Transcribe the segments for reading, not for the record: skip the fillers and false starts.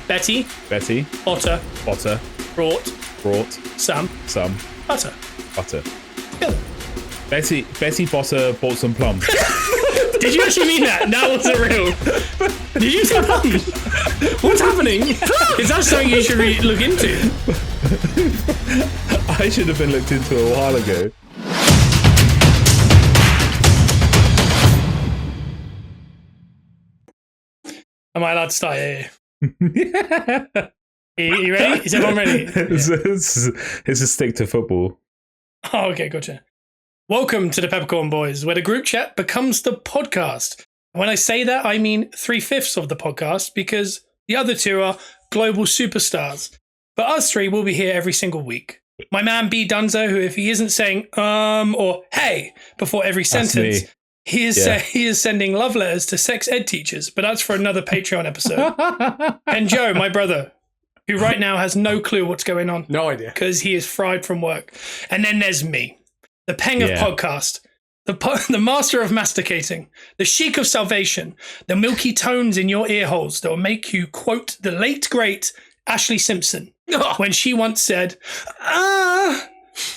Betty, Otter, brought, some, butter. Together. Betty Botter bought some plums. Did you actually mean that? That wasn't real. Did you say plums? What's happening? Is that something you should look into? I should have been looked into a while ago. Am I allowed to start? Yeah. You ready? Is everyone ready? It's a stick to football. Oh, okay, gotcha. Welcome to the Peppercorn Boys, where the group chat becomes the podcast. When I say that, I mean 3/5 of the podcast, because the other two are global superstars. But us three will be here every single week. My man B Dunzo, who if he isn't saying or hey before every sentence, he is sending love letters to sex ed teachers, but that's for another Patreon episode. And Joe, my brother, who right now has no clue what's going on. No idea. Because he is fried from work. And then there's me, the peng of podcast, the master of masticating, the sheik of salvation, the milky tones in your ear holes that will make you quote the late, great Ashleigh Simpson when she once said,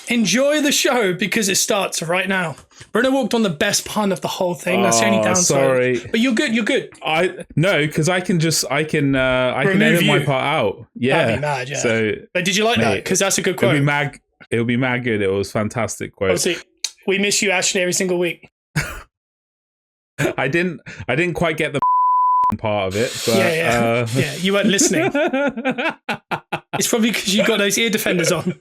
enjoy the show because it starts right now. Bruno walked on the best pun of the whole thing. That's the only downside. Sorry. But you're good. Because I can edit my part out. Yeah. That'd be mad, yeah. So, but did you like that? Because that's a good quote. It'll be mad good. It was a fantastic quote. Obviously, we miss you, Ashley, every single week. I didn't quite get the part of it. But, yeah, you weren't listening. It's probably because you got those ear defenders on.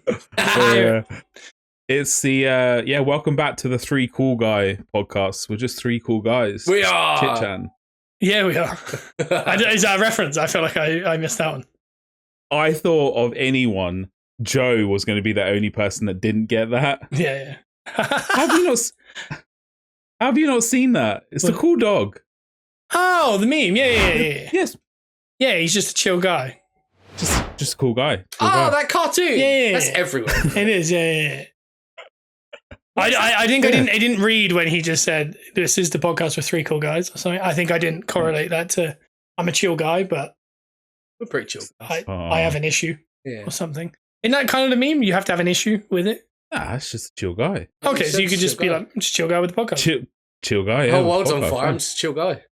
It's the welcome back to the Three Cool Guy podcast. We're just three cool guys. We are chit-chatting. Yeah, we are. Is that a reference? I feel like I missed that one. I thought of anyone. Joe was going to be the only person that didn't get that. Yeah. Have you not seen that? It's the cool dog. Oh, the meme. Yeah. Yes. Yeah, he's just a chill guy. Just a cool guy. That cartoon. Yeah. That's everywhere. It is. Yeah. I think I didn't read when he just said this is the podcast with three cool guys or something. I think I didn't correlate that to I'm a chill guy, but we're pretty chill. I have an issue or something. Isn't that kind of the meme? You have to have an issue with it. Nah, it's just a chill guy. Okay, so you could just be like, I'm just a chill guy with the podcast. Chill guy. Yeah, oh, world's on fire. I'm just a chill guy.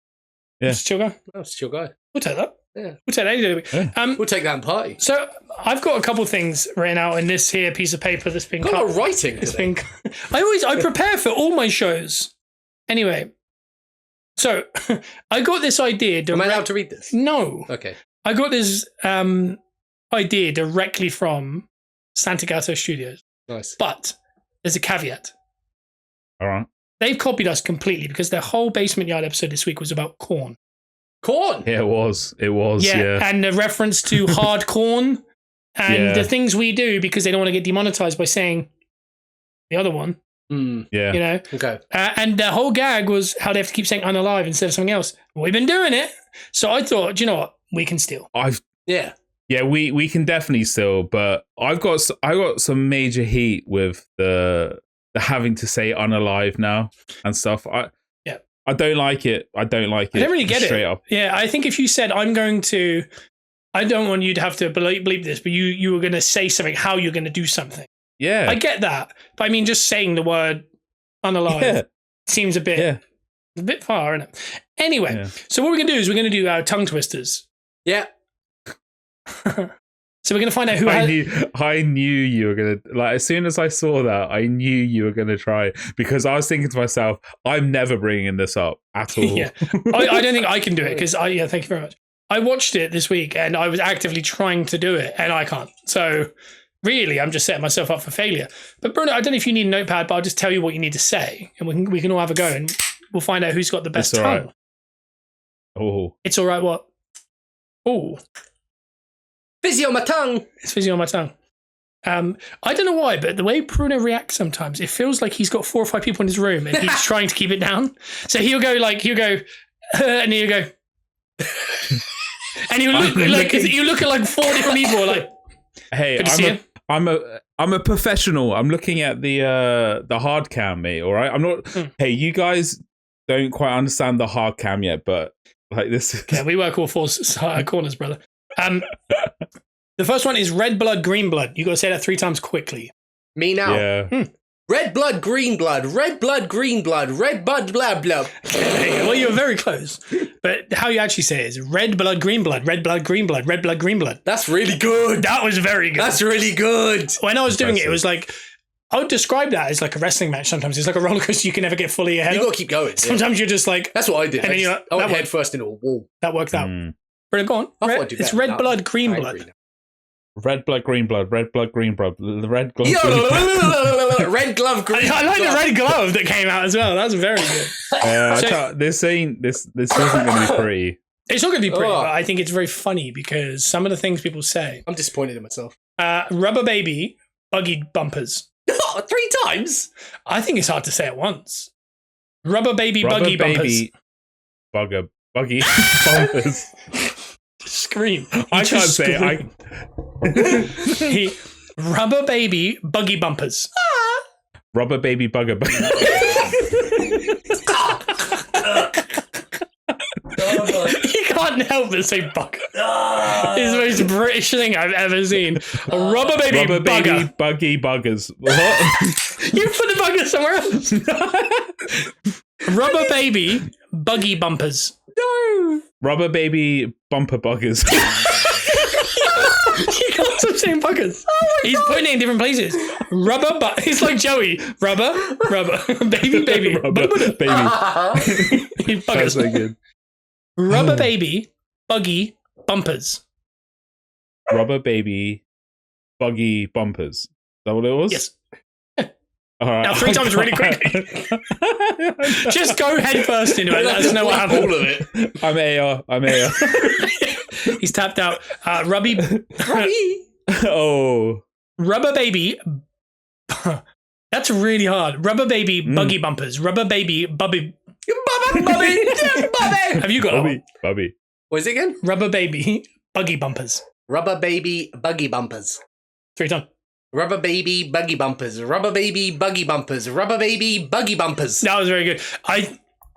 Yeah, just a chill guy. I'm just a chill guy. We'll take that. Yeah, we'll take that any day. We'll take that and party. So I've got a couple things written out in this here piece of paper that's been got a lot of writing. I prepare for all my shows. Anyway, so I got this idea. Am I allowed to read this? No. Okay. I got this idea directly from Santa Gato Studios. Nice. But there's a caveat. All right. They've copied us completely because their whole Basement Yard episode this week was about corn. Corn? Yeah, it was. Yeah. And the reference to hard corn and the things we do because they don't want to get demonetized by saying the other one. Yeah. You know? Okay. And the whole gag was how they have to keep saying unalive instead of something else. We've been doing it. So I thought, you know what? We can steal. Yeah, we can definitely still, but I got some major heat with the having to say unalive now and stuff. I don't like it. I don't really get straight up. Yeah, I think if you said I don't want you to have to bleep this, but you were going to say something, how you're going to do something. Yeah, I get that, but I mean, just saying the word unalive seems a bit far, isn't it? Anyway, so what we're going to do is we're going to do our tongue twisters. Yeah. So we're going to find out who I knew you were going to, like, as soon as I saw that, I knew you were going to try, because I was thinking to myself, I'm never bringing this up at all. Yeah. I don't think I can do it because thank you very much. I watched it this week and I was actively trying to do it and I can't. So really, I'm just setting myself up for failure. But Bruno, I don't know if you need a notepad, but I'll just tell you what you need to say and we can all have a go and we'll find out who's got the best tongue. Right. Oh. It's all right, what? Oh. Fizzy on my tongue. It's fizzy on my tongue. I don't know why, but the way Bruno reacts sometimes, it feels like he's got 4 or 5 people in his room and he's trying to keep it down. So he'll go, and he'll go, and you look at like 4 different people, like, hey, I'm a professional. I'm looking at the hard cam, mate. All right, I'm not. Hey, you guys don't quite understand the hard cam yet, but like this. Yeah, we work all 4 corners, brother. The first one is red blood, green blood. You got to say that 3 times quickly. Me now. Yeah. Red blood, green blood. Red blood, green blood. Red blood, blah, blah. Well, you're very close. But how you actually say it is red blood, green blood, red blood, green blood, red blood, green blood. That's really good. That was very good. That's really good. When I was doing it, it was like, I would describe that as like a wrestling match sometimes. It's like a roller coaster you can never get fully ahead You of. got to keep going. Sometimes you're just like... That's what I did. And then you're like, I went that head first into a wall. That worked out. Brilliant, go on. I thought I'd do It's better. red No, blood, green I blood. agree now. Red blood, green blood. Red blood, green blood. The red glove. Green blood. Red glove, green I like glove. the red glove that came out as well. That's very good. This isn't going to be pretty. It's not going to be pretty, Oh. but I think it's very funny because some of the things people say. I'm disappointed in myself. Rubber baby, buggy bumpers. 3 times? I think it's hard to say it once. Rubber baby, Rubber buggy baby, bumpers. buggy bumpers. Scream. I can't say it. Rubber baby, buggy bumpers. Rubber baby bugger. You can't help but say bugger. It's the most British thing I've ever seen. A rubber baby Rubber bugger. baby buggy buggers. What? You put the bugger somewhere else. Rubber baby, buggy bumpers. No. Rubber baby bumper buggers. You can't stop saying buggers. He's putting it in different places. Rubber, but it's like Joey. Rubber, baby, Rubber baby. Buggers. That's so good. Rubber baby, buggy bumpers. Rubber baby buggy bumpers. Is that what it was? Yes. All right. Now 3 times really quickly. Just go head first into it. Let us know what happened. All of it. I'm AR. He's tapped out. Rubby. Oh. Rubber baby. That's really hard. Rubber baby, buggy bumpers. Rubber baby, bubby. Bubby. Have you got that one? Bubby. What is it again? Rubber baby, buggy bumpers. Rubber baby buggy bumpers. 3 times. Rubber baby buggy bumpers. Rubber baby buggy bumpers. Rubber baby buggy bumpers. That was very good.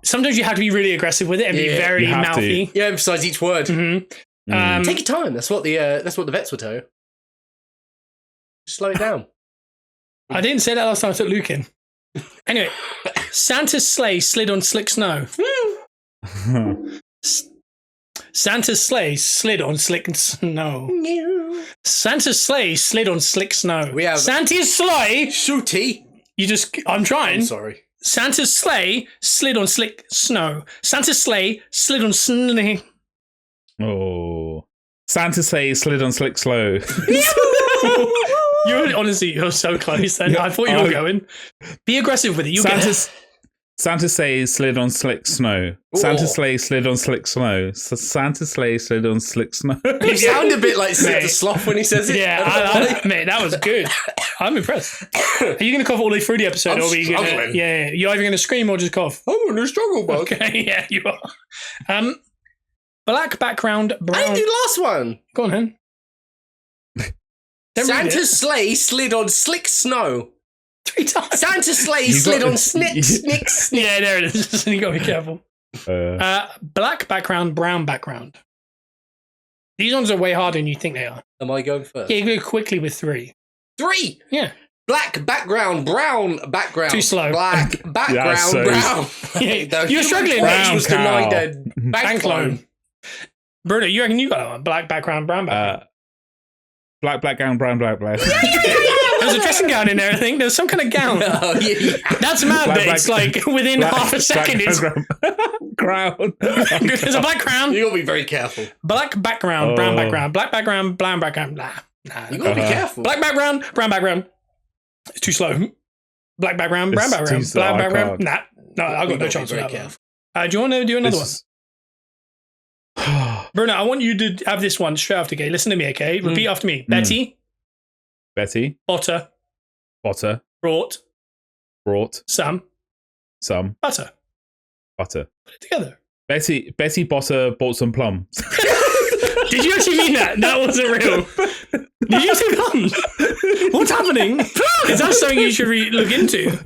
Sometimes you have to be really aggressive with it and be very you have mouthy. Yeah, emphasize each word. Mm-hmm. Take your time. That's what the vets would tell you. Just slow it down. I didn't say that last time I took Luke in. Anyway, Santa's sleigh slid on slick snow. Santa's sleigh slid on slick snow. Santa's sleigh slid on slick snow. We have Santa's sleigh. Shooty. I'm trying. I'm sorry. Santa's sleigh slid on slick snow. Santa's sleigh slid on snow. Oh. Santa's sleigh slid on slick slow. You're so close then. I thought you were going. Be aggressive with it. You get it. Santa's sleigh slid on slick snow. Santa's sleigh slid on slick snow. Santa's sleigh slid on slick snow. You sound a bit like Sid the Sloth when he says it. Yeah, mate, that was good. I'm impressed. Are you going to cough all the way through the episode? I'm or are you gonna, struggling. yeah. You're either going to scream or just cough. I'm in a struggle, bug. Okay, yeah, you are. Black background, brown. I didn't do the last one. Go on, hen. Santa's sleigh slid on slick snow. 3 times. Santa's sleigh slid on snicks. Yeah, there it is. You got to be careful. Black background, brown background. These ones are way harder than you think they are. Am I going first? Yeah, you go quickly with 3. 3. Yeah. Black background, brown background. Too slow. Black background, so brown. Yeah, you're struggling. Brown was Brown denied cow. a bank loan. Bruno, you reckon you got that one? Black background, brown background. Black gown, brown, black. There's a dressing gown in there, I think. There's some kind of gown. Oh, yeah. That's mad that it's like within half a second. It's crown. there's a black crown. You gotta be very careful. Black background, brown background. Black background, brown background. Nah. You gotta be careful. Black background, brown background. It's too slow. Black background, brown It's background. too slow, Black I background. can't. No, I've got no chance for very that one. careful. Do you want to do another one? This- Bruno, I want you to have this one straight after, okay? Listen to me, okay? Repeat after me. Betty, Otter, Botter, brought some butter. butter. Put it together. Betty Botter bought some plums. Did you actually mean that? That wasn't real. Did you say plums? What's happening? Is that something you should look into?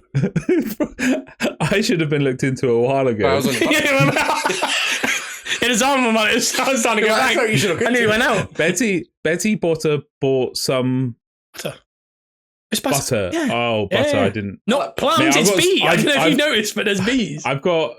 I should have been looked into a while ago. I was on his arm on I was starting to go back. I nearly went out. Betty Butter bought some butter. It's butter. Yeah. Oh, butter! Yeah. I didn't. Not plums. It's bees. I don't know if you noticed, but there's bees. I got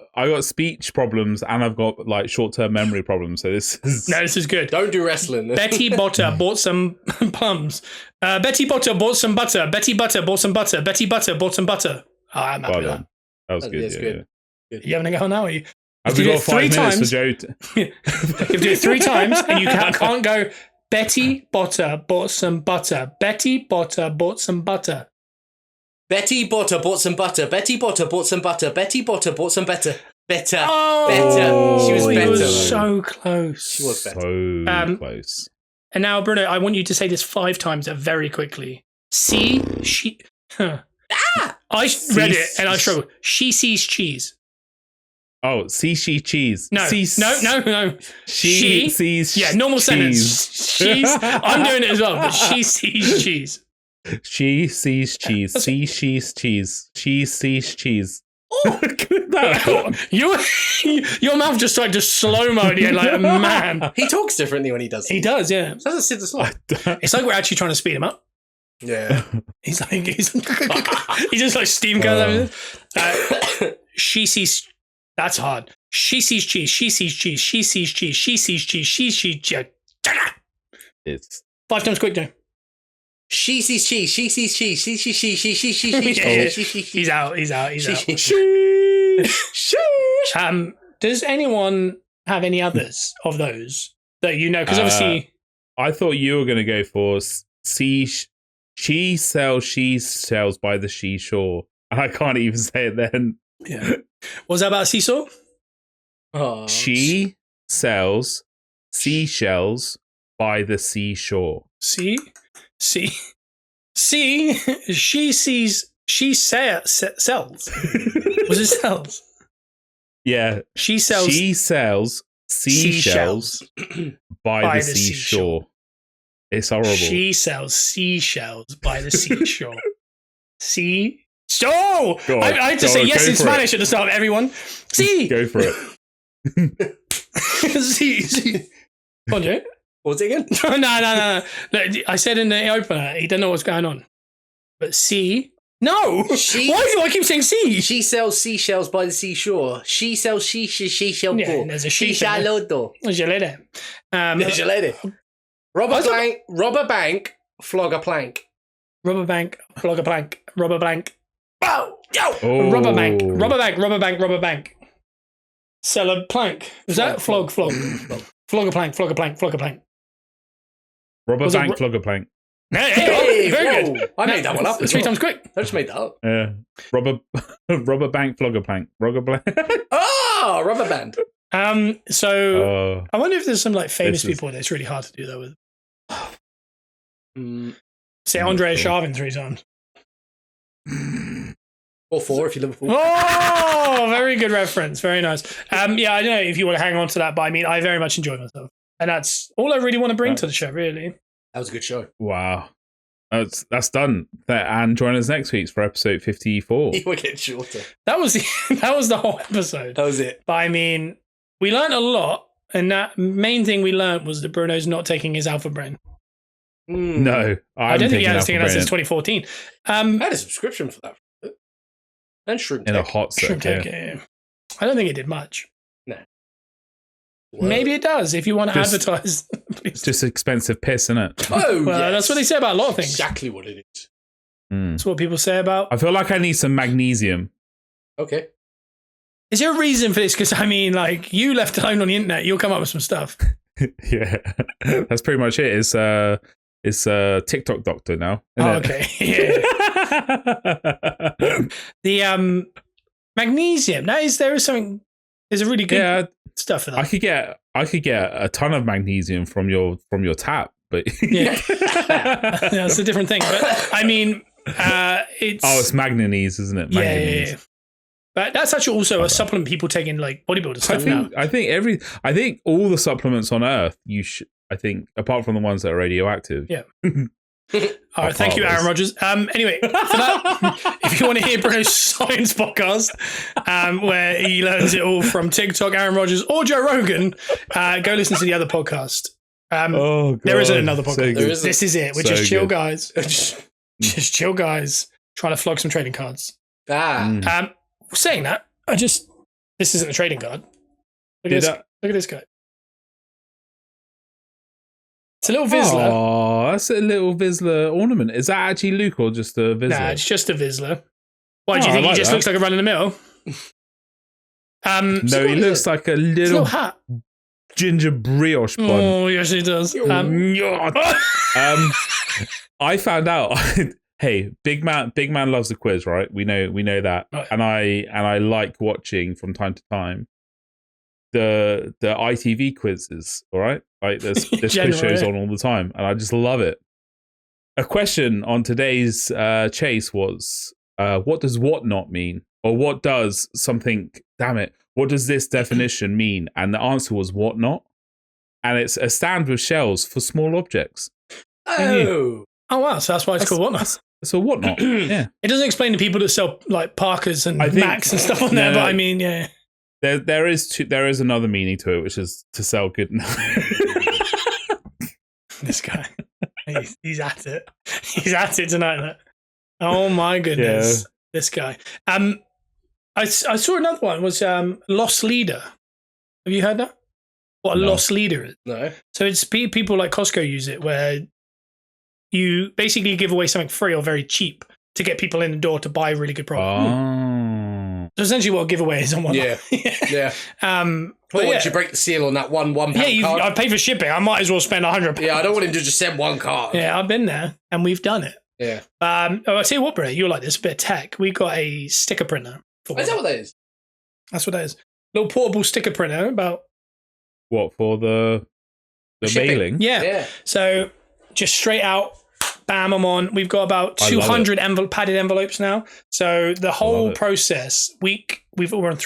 speech problems and I've got like short-term memory problems. So this is good. Don't do wrestling. Betty Butter bought some plums. Betty Butter bought some butter. Betty Butter bought some butter. Betty Butter bought some butter. Oh, I'm happy with that. That was good. Good. You having a go now? Are you? Have we got 5 minutes for Joe? You have to do it 3 times, and you can't go. Betty Butter bought some butter. Betty Butter bought some butter. Betty Butter bought some butter. Betty Butter bought some butter. Betty Butter bought some better. Better. Oh, better. She was better. You were so close. She was better. So close. And now, Bruno, I want you to say this 5 times very quickly. She. I read it and I struggled. She sees cheese. Oh, she cheese. No. No. She sees normal cheese. Sentence. I'm doing it as well, but she sees cheese. She sees cheese. She sees cheese. She sees cheese. Your mouth just started to slow-mo at the end like a man. He talks differently when he does it. He does, yeah. So does Sid the Sloth. It's like we're actually trying to speed him up. Yeah. He's just like steam goes over. She sees... That's hard. She sees cheese. She sees cheese. She sees cheese. She sees cheese. She sees cheese. It's 5 times quick, Joe. She sees cheese. She sees cheese. She sees cheese. He's out. Does anyone have any others of those that you know? Because obviously, I thought you were going to go for she sells by the seashore, and I can't even say it then. Yeah. Was that about a seesaw? Oh, she sells seashells by the seashore. She sells. Was it sells? Yeah. She sells seashells by the seashore. It's horrible. She sells seashells by the seashore. Oh! I had to say yes in Spanish at the start of everyone. See! Go for it. See. Come on, Joe. What was it again? No. I said in the opener, he doesn't know what's going on. But see? No! Why do I keep saying see? She sells seashells by the seashore. She sells seashell. Yeah, there's a she. Lodo. There's your lady. There's your lady. Rob a bank, flog a plank. Rubber bank, flog a plank. Rubber bank. Bow! Yo! Oh. Rubber bank. Sell a plank. Was that flog? Flog a plank. Rubber bank, flog a plank. Hey, very good. I made that one up. 3 times quick. I just made that up. Rubber bank, flog a plank. Rubber band. So I wonder if there's some like famous people that it's really hard to do that with. Say Andrea Sharvin 3 times. Or 4 if you Liverpool. Oh, very good reference. Very nice. Yeah, I don't know if you want to hang on to that, but I mean, I very much enjoy myself. And that's all I really want to bring to the show, really. That was a good show. Wow. That's done. And join us next week for episode 54. We're getting shorter. That was the whole episode. That was it. But I mean, we learned a lot. And that main thing we learned was that Bruno's not taking his Alpha Brain. No, I don't think he has taken that since 2014. I had a subscription for that. And Shroom in a hot set. Yeah. I don't think it did much. No. Well, maybe it does if you want to advertise. It's just expensive piss, isn't it? Oh, well, that's what they say about a lot of things. Exactly what it is. That's what people say about. I feel like I need some magnesium. Okay. Is there a reason for this? Because I mean, like, you left alone on the internet, you'll come up with some stuff. Yeah, that's pretty much it. It's TikTok doctor now. Okay. Yeah. The magnesium. There is something. There's a really good stuff for that. I could get a ton of magnesium from your tap, but yeah, that's a different thing. But I mean, it's manganese, isn't it? Manganese. Yeah. But that's actually also a supplement people take in like bodybuilder stuff now. I think all the supplements on Earth I think apart from the ones that are radioactive. Yeah. All right, thank you, Aaron Rodgers. Anyway, for that, if you want to hear Bruno's science podcast, where he learns it all from TikTok, Aaron Rodgers, or Joe Rogan, go listen to the other podcast. There isn't another podcast. So this is it. We're just chill guys. Just chill guys trying to flog some trading cards. Saying that, this isn't a trading card. Look at this guy. It's a little Vizsla. Oh, that's a little Vizsla ornament. Is that actually Luke or just a Vizsla? Nah, it's just a Vizsla. Why do you think he just looks like a run in the middle? No, he looks like a little hat. Ginger brioche bun. Oh, yes, he does. I found out. Hey, big man loves a quiz, right? We know that, right. And I like watching from time to time the ITV quizzes. All right, like there's quiz shows on all the time, and I just love it. A question on today's chase was, what does what not mean, or what does something? Damn it, what does this definition mean? And the answer was what not, and it's a stand with shells for small objects. Oh wow! So that's why it's called whatnot. So whatnot? Yeah, it doesn't explain to people that sell like Parkers and Macs and stuff on there, but I mean, yeah, there is another meaning to it, which is to sell good. This guy, he's at it. He's at it tonight. Oh my goodness, this guy. I saw another one was loss leader. Have you heard that? What a loss leader is? No. So it's people like Costco use it, where you basically give away something free or very cheap to get people in the door to buy really good product. Oh. So essentially what a giveaway is on one. Yeah. Once you break the seal on that one pound card. I pay for shipping. I might as well spend £100. Yeah, I don't want him to just send one card. Yeah, I've been there and we've done it. Yeah. I'll tell you what, Bruno, you're like this, a bit of tech. We got a sticker printer. Is that what that is? That's what that is. Little portable sticker printer about... What, for the mailing? Yeah. So just straight out, bam, I'm on. We've got about 200 padded envelopes now. So the whole process, we're on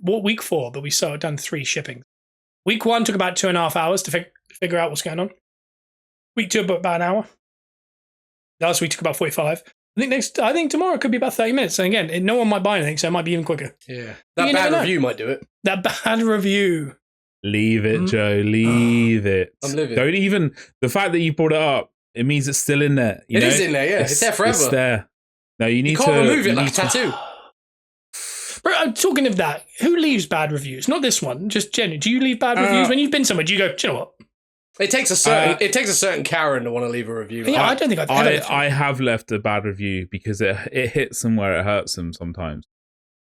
week 4, but we done 3 shipping. Week 1 took about 2.5 hours to figure out what's going on. Week 2 about an hour. Last week took about 45. I think tomorrow could be about 30 minutes. And again, no one might buy anything, so it might be even quicker. Yeah. That bad review might do it. That bad review. Leave it, Joe. Leave it. I'm living. Don't even... The fact that you brought it up, it means it's still in there. It is in there, yeah. It's there forever. It's there. No, you need to... You can't remove it like a tattoo. Bro, I'm talking of that. Who leaves bad reviews? Not this one. Just generally. Do you leave bad reviews? When you've been somewhere, do you go, do you know what? It takes a certain Karen to want to leave a review. Yeah, I don't think I've ever... I have left a bad review because it hits them where it hurts them sometimes.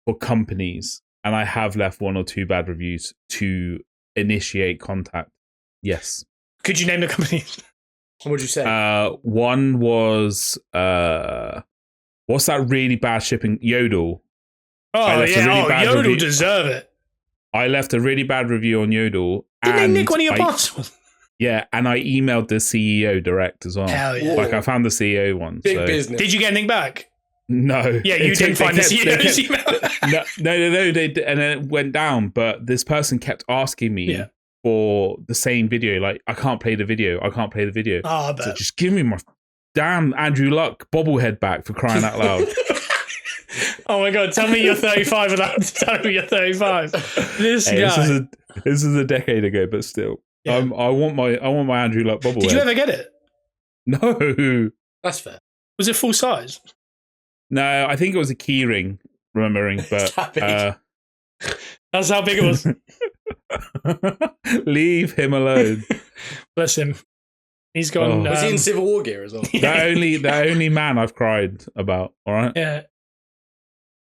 For companies. And I have left 1 or 2 bad reviews to initiate contact. Yes. Could you name the company? What would you say? One was what's that really bad shipping? Yodel. Oh yeah, Yodel deserve it. I left a really bad review on Yodel. Didn't they nick one of your parcels? Yeah, and I emailed the CEO direct as well. Hell yeah. Like I found the CEO one. Big business. Did you get anything back? No. Yeah, you didn't find the CEO's email. No. They did, and then it went down. But this person kept asking me for the same video. Like, I can't play the video. Oh, so just give me my damn Andrew Luck bobblehead back, for crying out loud. Oh my God, tell me you're 35 without telling me you're 35. This guy. This is a decade ago, but still. Yeah. I want my Andrew Luck bobblehead. Did you ever get it? No. That's fair. Was it full size? No, I think it was a key ring, remembering, but that's how big it was. Leave him alone. Bless him. He's gone. Was he in Civil War gear as well? The only man I've cried about. All right. Yeah.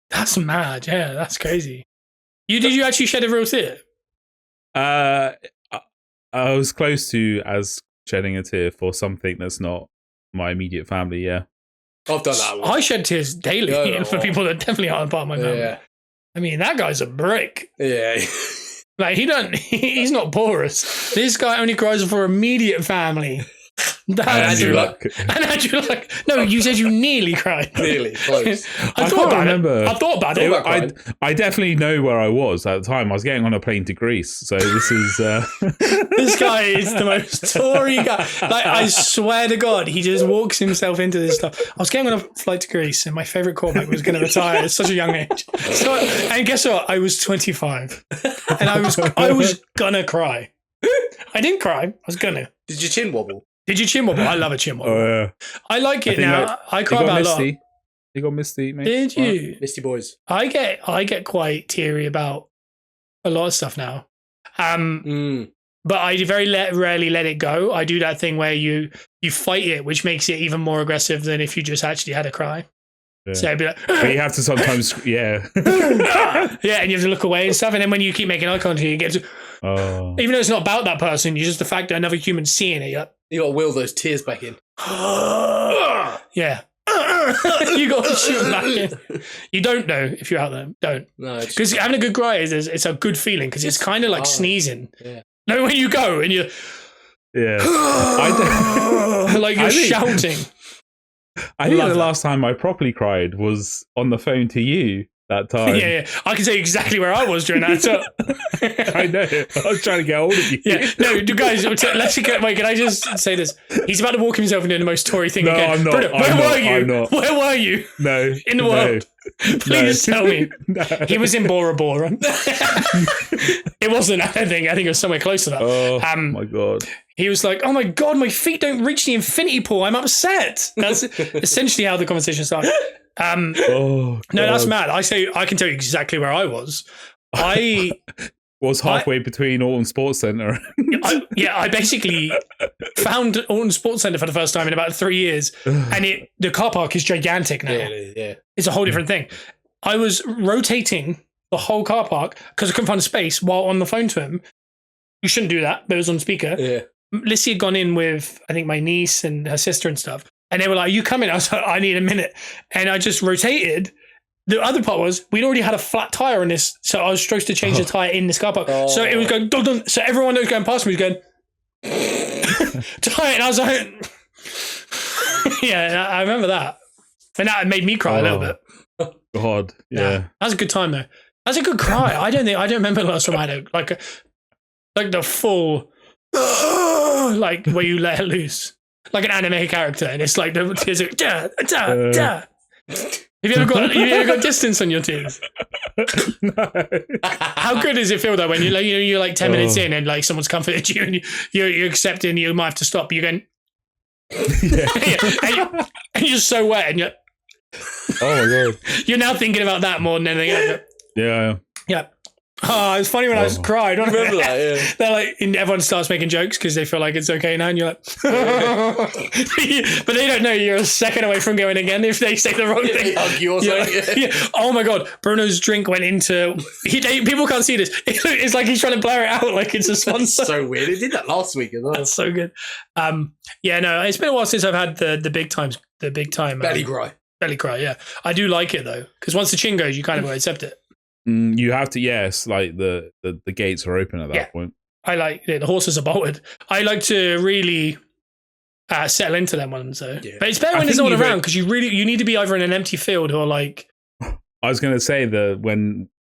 That's mad. Yeah, that's crazy. Did you actually shed a real tear? I was close to shedding a tear for something that's not my immediate family. Yeah. I've done that one. I shed tears daily for people that definitely aren't part of my family. Yeah. I mean, that guy's a brick. Yeah. Like, he's not porous. This guy only cries for immediate family. Andrew Luck. And Andrew Luck. No, you said you nearly cried. Nearly, close. I thought about it. I definitely know where I was at the time. I was getting on a plane to Greece. So this is... This guy is the most Tory guy. Like, I swear to God, he just walks himself into this stuff. I was getting on a flight to Greece and my favourite quarterback was going to retire at such a young age. So, and guess what? I was 25. And I was gonna cry. I didn't cry. I was gonna. Did your chin wobble? I love a chin wobble. I like it now. I cry about a lot. You got misty, mate. Did you? Misty boys. I get quite teary about a lot of stuff now. But I very rarely let it go. I do that thing where you fight it, which makes it even more aggressive than if you just actually had a cry. Yeah. So I'd be like, but you have to sometimes, yeah. Yeah, and you have to look away and stuff. And then when you keep making eye contact, you get to, even though it's not about that person, you just the fact that another human's seeing it. You got to will those tears back in. Yeah. You got to shoot them back in. You don't know if you're out there. Don't. No. Because having a good cry it's a good feeling because it's kind of like sneezing. Yeah. No, when you go and you... Yeah. Like you're shouting. I think the last time I properly cried was on the phone to you that time. Yeah. I can say exactly where I was during that. So. I know. I was trying to get hold of you. Yeah. No, guys, let's get... Wait, can I just say this? He's about to walk himself into the most Tory thing again. I'm not. Bruno, where were you? Where were you? No. In the world? Please tell me. No. He was in Bora Bora. It wasn't, I think it was somewhere close to that. Oh, my God. He was like, oh my God, my feet don't reach the infinity pool. I'm upset. That's essentially how the conversation started. No, that's mad. I can tell you exactly where I was. I was halfway between Alton Sports Centre. I basically found Alton Sports Centre for the first time in about 3 years. And the car park is gigantic now. Yeah. It's a whole different thing. I was rotating the whole car park because I couldn't find a space while on the phone to him. You shouldn't do that, but it was on speaker. Yeah. Lissy had gone in with, I think, my niece and her sister and stuff. And they were like, are you coming? I was like, I need a minute. And I just rotated. The other part was, we'd already had a flat tyre on this. So I was supposed to change the tyre in this car park. So it was going, dun, dun. So everyone that was going past me was going, tyre. And I was like, yeah, I remember that. And that made me cry a little bit. God, yeah. That was a good time, though. That's a good cry. I don't remember the last time I had like the full... like where you let it loose like an anime character and it's like the tears are da. Have you ever got distance on your tears? No. How good does it feel though when you're like 10 minutes in and like someone's comforted you and you're accepting you might have to stop, you're going and you're so wet and you're oh my God, you're now thinking about that more than anything else. Yeah. Oh, it was funny when I was cried. I remember that, yeah. They're like, and everyone starts making jokes because they feel like it's okay now, and you're like, but they don't know you're a second away from going again if they say the wrong thing. Hug you or something. Yeah. Oh my God, Bruno's drink went into. People can't see this. It's like he's trying to blur it out like it's a sponsor. So weird. It did that last week as well. That's so good. Yeah, no, it's been a while since I've had the big time belly cry. Belly cry. Yeah, I do like it though because once the chin goes, you kind of accept it. You have to, yes, like the gates are open at that point. I like the horses are bolted. I like to really settle into them ones though. Yeah. But it's better when there's no one around because you need to be either in an empty field or like. I was going to say when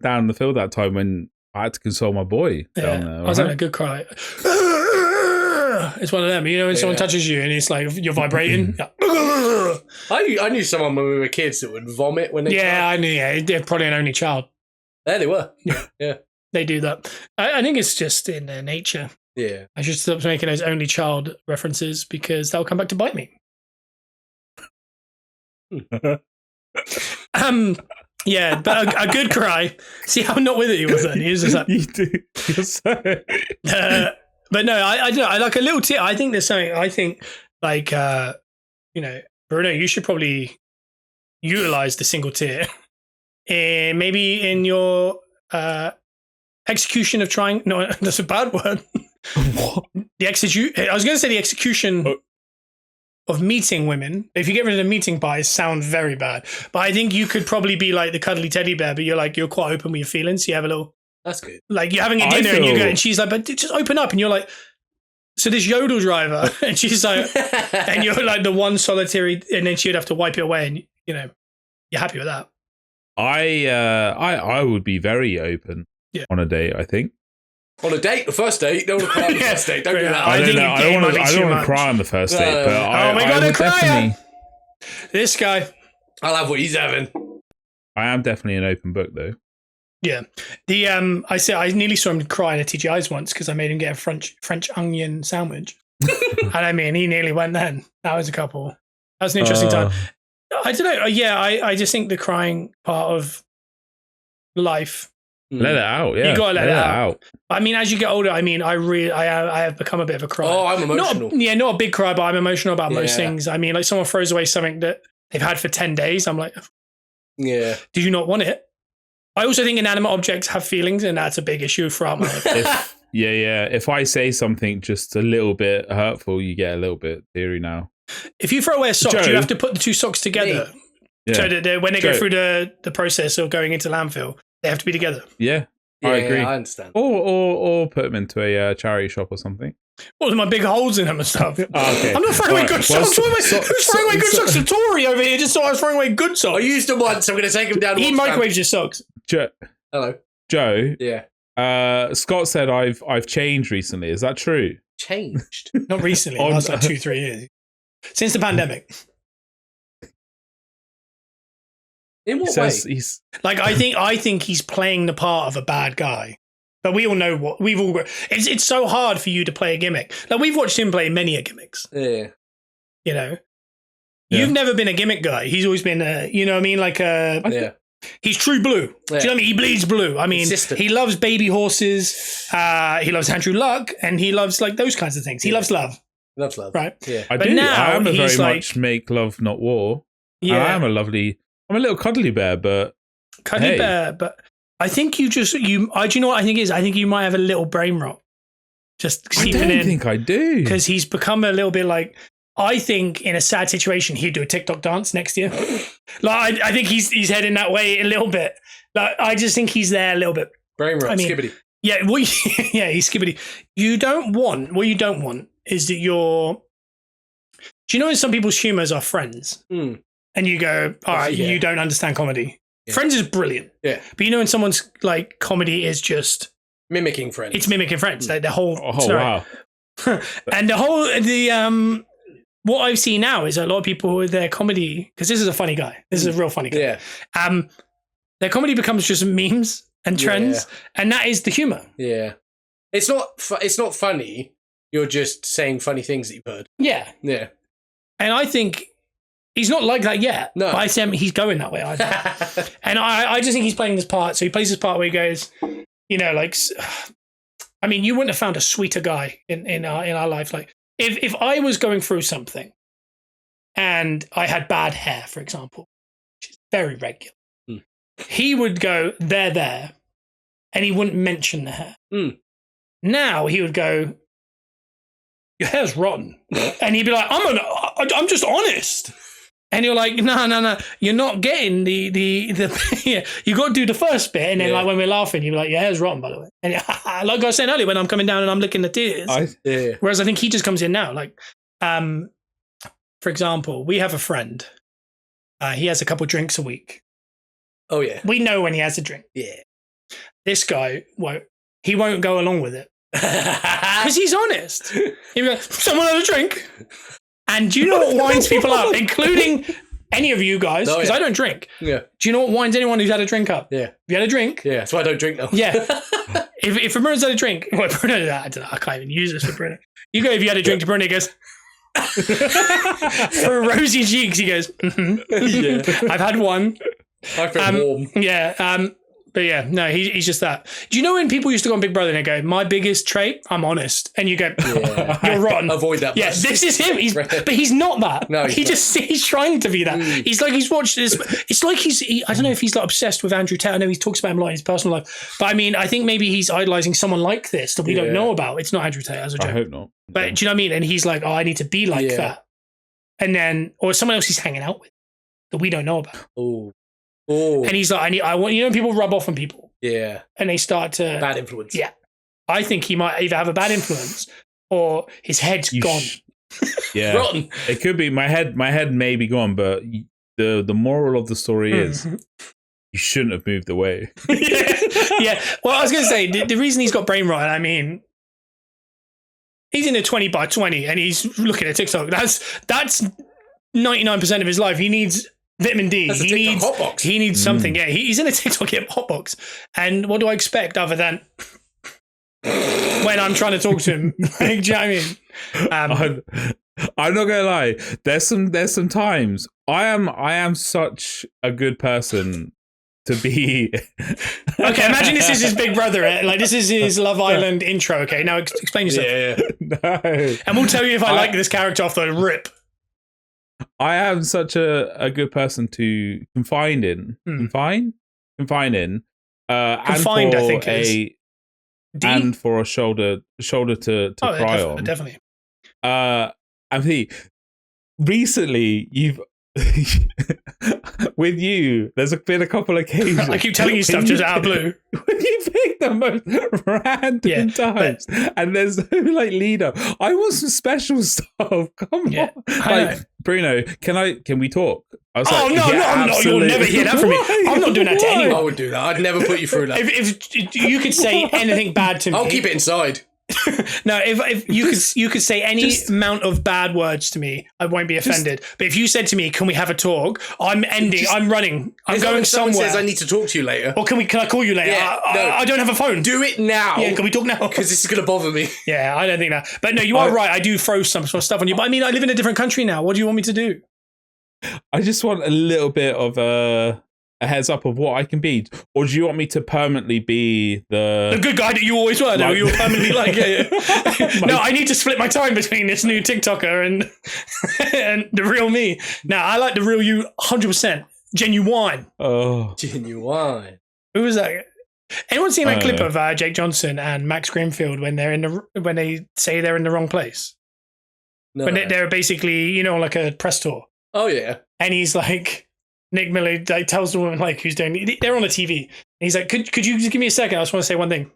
down the field that time when I had to console my boy down there. I was having a good cry. It's one of them, when someone touches you and it's like you're vibrating. I knew someone when we were kids that would vomit when they I knew. Yeah, they're probably an only child. There they were. Yeah. They do that. I think it's just in their nature. Yeah. I should stop making those only child references because that'll come back to bite me. Yeah, but a good cry. See how not with it he was then. He was just like, you do. You're so... but no, I like a little tear. I think there's something. I think like Bruno, you should probably utilize the single tear, maybe in your execution of trying. No, that's a bad word. What? I was going to say the execution of meeting women. If you get rid of the meeting part, it sounds very bad. But I think you could probably be like the cuddly teddy bear, but you're quite open with your feelings. So you have a little. That's good. Like you're having a dinner and you go, and she's like, but just open up, and you're like, so this yodel driver, and she's like, and you're like the one solitary, and then she'd have to wipe it away, and you're happy with that. I would be very open on a date, I think. On a date, the first date, don't cry on the first date. Don't do that. I don't want to cry on the first date, but oh my God, definitely. This guy, I'll have what he's having. I am definitely an open book, though. Yeah, I nearly saw him cry in a TGI's once because I made him get a French onion sandwich, and I mean he nearly went then. That was an interesting time. I don't know. Yeah, I just think the crying part of life. Let it out. Yeah, you gotta let it out. I mean, as you get older, I mean, I have become a bit of a cry. Oh, I'm emotional. Not a big cry, but I'm emotional about most things. I mean, like someone throws away something that they've had for 10 days. I'm like, yeah. Did you not want it? I also think inanimate objects have feelings, and that's a big issue throughout my life. If I say something just a little bit hurtful, you get a little bit teary now. If you throw away a sock, you have to put the two socks together. Yeah. So that when they go through the process of going into landfill, they have to be together. Yeah, I agree. I understand. Or put them into a charity shop or something. Well, my big holes in them and stuff. Okay. I'm not throwing away good socks. Who's throwing away good socks? The Tory over here just thought I was throwing away good socks. I used them once. I'm going to take them down. He microwaves your socks. Hello, Joe. Yeah. Scott said I've changed recently. Is that true? Changed? Not recently. Last like 2-3 years. Since the pandemic. In what way? He's like I think he's playing the part of a bad guy. But we all know what we've all. It's so hard for you to play a gimmick. Like we've watched him play many gimmicks. Yeah. You know, you've never been a gimmick guy. He's always been a. You know what I mean? Like a. He's true blue. Yeah. Do you know what I mean? He bleeds blue. I mean, he loves baby horses. He loves Andrew Luck, and he loves like those kinds of things. He loves love. Loves love, right? Yeah, I do. Now I am a very much make love, not war. Yeah, I'm a little cuddly bear, but bear. But I think do you know what I think is? I think you might have a little brain rot. Just seeping in. I don't think I do, because he's become a little bit like. I think in a sad situation he'd do a TikTok dance next year. Like I think he's heading that way a little bit. Like I just think he's there a little bit. Brain rot, skibbity. Yeah, he's skibbity. What you don't want is that you're. Do you know some people's humours are Friends? Mm. And you go, all right, you don't understand comedy. Yeah. Friends is brilliant. Yeah. But you know when someone's like comedy is just mimicking Friends. It's mimicking Friends. Like the whole wow. And what I've seen now is a lot of people with their comedy, because this is a funny guy. This is a real funny guy. Yeah. Their comedy becomes just memes and trends, and that is the humor. Yeah. It's not funny. You're just saying funny things that you've heard. Yeah. Yeah. And I think he's not like that yet. No. But I say he's going that way. And I just think he's playing this part. So he plays this part where he goes, you know, like, I mean, you wouldn't have found a sweeter guy in our life. Like, if I was going through something and I had bad hair, for example, which is very regular, he would go, they're there, and he wouldn't mention the hair. Now he would go, your hair's rotten. And he'd be like, I'm just honest. And you're like, no, you're not getting the yeah, you got to do the first bit, and then like when we're laughing, you're like, your hair's rotten, by the way. And like I was saying earlier, when I'm coming down and I'm licking the tears. Whereas I think he just comes in now. Like, for example, we have a friend. He has a couple drinks a week. Oh yeah, we know when he has a drink. Yeah, this guy won't go along with it because he's honest. He'll be like, someone have a drink. And do you know what winds people up, including any of you guys? Because I don't drink. Yeah. Do you know what winds anyone who's had a drink up? Yeah. Have you had a drink? Yeah, that's why I don't drink now. Yeah. if Bruno's had a drink, well, Bruno, I don't know, I can't even use this for Bruno. You go, if you had a drink to Bruno, he goes, for rosy cheeks, he goes, I've had one. I feel warm. Yeah. But yeah, no, he's just that. Do you know when people used to go on Big Brother and they go, my biggest trait, I'm honest. And you go, you're rotten. Avoid that. Yeah, this is him. But he's not that. No, he's trying to be that. He's like, he's watched this. It's like I don't know if he's like obsessed with Andrew Tate. I know he talks about him a lot in his personal life. But I mean, I think maybe he's idolizing someone like this that we don't know about. It's not Andrew Tate as a joke. I hope not. But do you know what I mean? And he's like, I need to be like that. And then, or someone else he's hanging out with that we don't know about. Oh. And he's like, I want, you know, people rub off on people. Yeah. And they start to... Bad influence. Yeah. I think he might either have a bad influence or his head's gone. Yeah, Rotten. It could be my head. My head may be gone, but the moral of the story is you shouldn't have moved away. Yeah. Well, I was going to say the reason he's got brain rot. I mean, he's in a 20x20 and he's looking at TikTok. That's 99% of his life. He needs vitamin D. That's He needs something. Yeah, he's in a TikTok hotbox. And what do I expect other than when I'm trying to talk to him? Like, do you know what I mean? I'm not gonna lie. There's some times I am such a good person to be. Okay, imagine this is his big brother. Like this is his Love Island intro. Okay, now explain yourself. Yeah. No. And we'll tell you if I like this character off the rip. I am such a good person to confide in. Confine in. Confined, and for I think it is. And for a shoulder to cry on. Definitely. Anthony, recently you've with you. There's been a couple of occasions. I keep telling you stuff just out of blue. When you pick the most random times, and there's no like lead up. I want some special stuff. Come on, like Bruno. Can we talk? I was no, you'll never hear that from me. I'm not doing that to anyone. I would do that. I'd never put you through that. If you could say anything bad to me, I'll keep it inside. No, if you could say any amount of bad words to me, I won't be offended. But if you said to me, "Can we have a talk?" I'm ending. I'm running. I'm going somewhere. Someone says I need to talk to you later. Or can I call you later? Yeah, I don't have a phone. Do it now. Yeah, can we talk now? Because this is going to bother me. Yeah, I don't think that. But no, you are right. I do throw some stuff on you. But I mean, I live in a different country now. What do you want me to do? I just want a little bit of a heads up of what I can be, or do you want me to permanently be the good guy that you always were? No, you were permanently like, no, I need to split my time between this new TikToker and the real me. Now, I like the real you 100%. Genuine. Oh, genuine. Who was that? Anyone seen that clip of Jake Johnson and Max Greenfield when they say they're in the wrong place? No. When they're basically, like a press tour. Oh yeah. And he's like, Nick Miller like, tells the woman like who's doing. They're on the TV. And he's like, could you just give me a second? I just want to say one thing.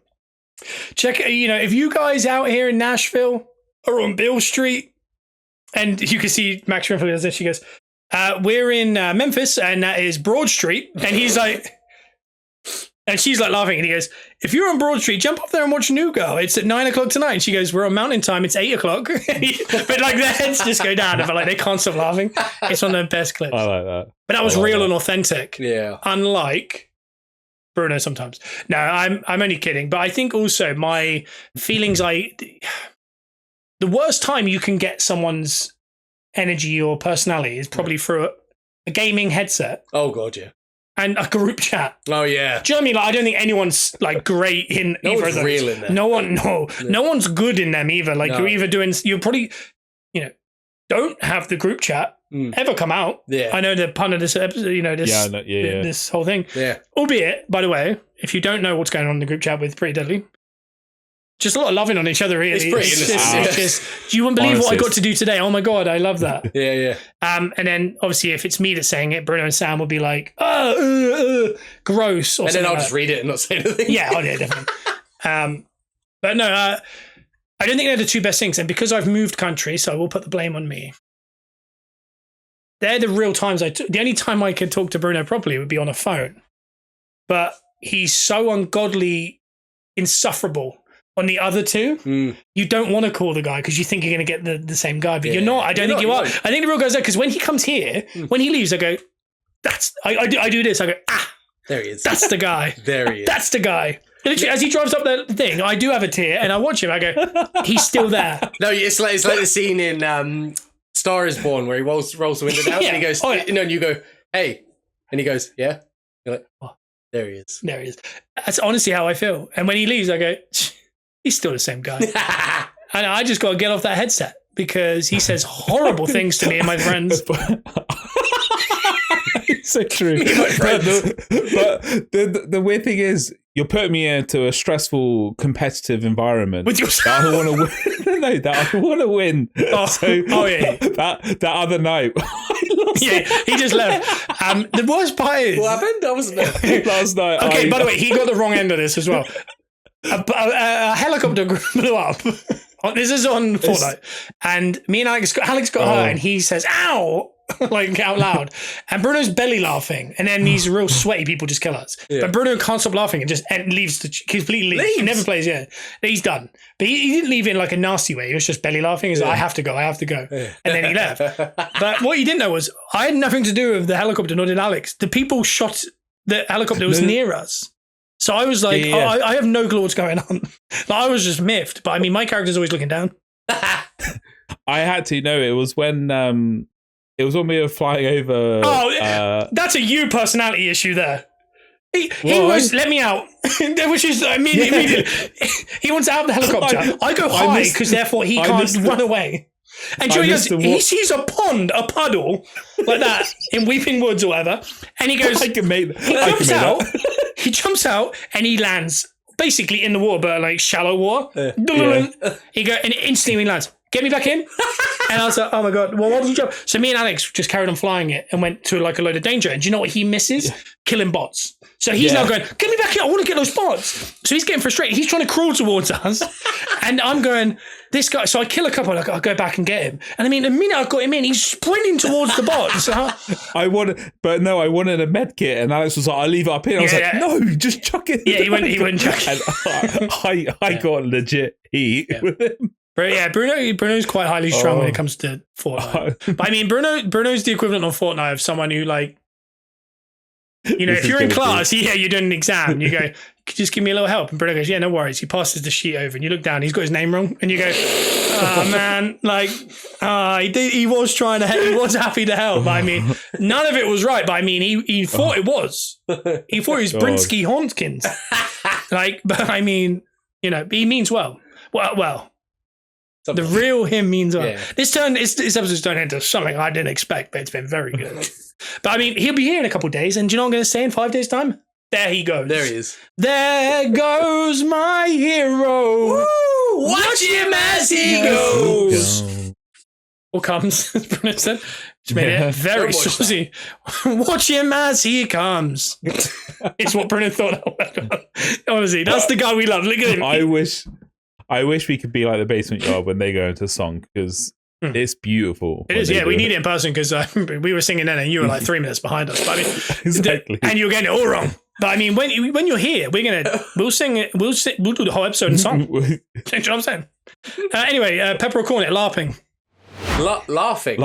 Check, if you guys out here in Nashville are on Bill Street, and you can see Max Greenfield does this. She goes, "We're in Memphis, and that is Broad Street." And he's like, and she's like laughing, and he goes, "If you're on Broad Street, jump up there and watch New Girl. It's at 9:00 tonight." And she goes, "We're on Mountain Time. It's 8:00." But like their heads just go down, but like they can't stop laughing. It's one of the best clips. I like that. But that was real and authentic. Yeah. Unlike Bruno sometimes. No, I'm only kidding. But I think also my feelings, the worst time you can get someone's energy or personality is probably through a gaming headset. Oh God, yeah. And a group chat. Oh yeah. Do you know what I mean? Like, I don't think anyone's like great in either of those. Real in there. No one's good in them either. Like you're either doing, you're probably, don't have the group chat ever come out. Yeah. I know the pun of this episode, this whole thing. Yeah. Albeit, by the way, if you don't know what's going on in the group chat with Pretty Deadly, just a lot of loving on each other, really. It's pretty innocent. It's just, you wouldn't believe what I got to do today. Oh my God, I love that. Yeah. And then obviously if it's me that's saying it, Bruno and Sam will be like, gross. Or and then I'll like just read it and not say anything. Yeah, definitely. But no, I don't think they're the two best things. And because I've moved country, so I will put the blame on me. They're the real times the only time I could talk to Bruno properly would be on a phone. But he's so ungodly insufferable on the other two. You don't want to call the guy because you think you're going to get the same guy, but you're not. I don't think you are. I think the real guy's there because when he comes here, when he leaves, I go, I do this. I go, there he is. That's the guy. There he is. That's the guy. Literally, as he drives up the thing, I do have a tear and I watch him. I go, he's still there. No, it's like the scene in Star is Born where he rolls the window down and he goes, and you go, hey. And he goes, yeah. You're like, oh, there he is. There he is. That's honestly how I feel. And when he leaves, I go, he's still the same guy. And I just got to get off that headset because he says horrible things to me and my friends. It's so true. But the weird thing is, you're putting me into a stressful, competitive environment. With yourself? That I want to win. No, that I want to win. Yeah. That other night, I lost. Yeah, he just left. The worst part is... What happened? I wasn't there. Last night. Okay, by the way, he got the wrong end of this as well. A helicopter blew up This is on Fortnite. And me and Alex got hurt, and he says, ow, like out loud. And Bruno's belly laughing. And then these real sweaty people just kill us. Yeah. But Bruno can't stop laughing and just leaves completely. He never plays, He's done. But he didn't leave in like a nasty way. He was just belly laughing. He's like, I have to go. Yeah. And then he left. But what he didn't know was I had nothing to do with the helicopter, nor did Alex. The people shot the helicopter was near us. So I was like, I have no clue what's going on. I was just miffed. But I mean, my character's always looking down. I had to know it was when we were flying over. Oh, that's a you personality issue there. He was, let me out. Which is immediately. He wants out of the helicopter. I go high because therefore he can't run away. And Joey goes, he sees a pond, a puddle, like that, in Weeping Woods or whatever. And he goes, he jumps out and he lands basically in the water, but like shallow water. He goes, and instantly he lands. Get me back in. And I was like, oh my God, well, why did you jump? So me and Alex just carried on flying it and went to like a load of danger. And do you know what he misses? Killing bots. So he's now going, get me back in. I want to get those bots. So he's getting frustrated. He's trying to crawl towards us. And I'm going, this guy. So I kill a couple. I'll go back and get him. And I mean, the minute I got him in, he's sprinting towards the bots. I wanted a med kit. And Alex was like, I'll leave it up here. I was like, no, just chuck it. Yeah, he wouldn't chuck it. And I got legit heat with him. But yeah, Bruno's quite highly strung when it comes to Fortnite. But I mean, Bruno's the equivalent of Fortnite of someone who like, if you're in class, you're doing an exam, you go, just give me a little help. And Bruno goes, yeah, no worries. He passes the sheet over and you look down, he's got his name wrong. And you go, oh man, like, he was trying to help. He was happy to help. But I mean, none of it was right. But I mean, he thought it was. He thought it was Brinsky Hontkins. But I mean, he means well. Well. Something. The real him means well. Yeah. This episode's turned into something I didn't expect, but it's been very good. But I mean, he'll be here in a couple of days, and do you know what I'm going to say in 5 days' time? There he goes. There he is. There goes my hero. Woo! Watch him as he goes. What comes, as Bruno said. Just made it very saucy. Watch him as he comes. It's what Bruno thought. Honestly, that's the guy we love. Look at him. I wish we could be like the Basement Yard when they go into song because it's beautiful. It is, yeah. We need it in person because we were singing then and you were like 3 minutes behind us. But I mean, exactly. And you were getting it all wrong. But I mean, when you're here, we'll sing it. We'll do the whole episode in song. You know what I'm saying? Anyway, Peppercorns, Larping. Larping.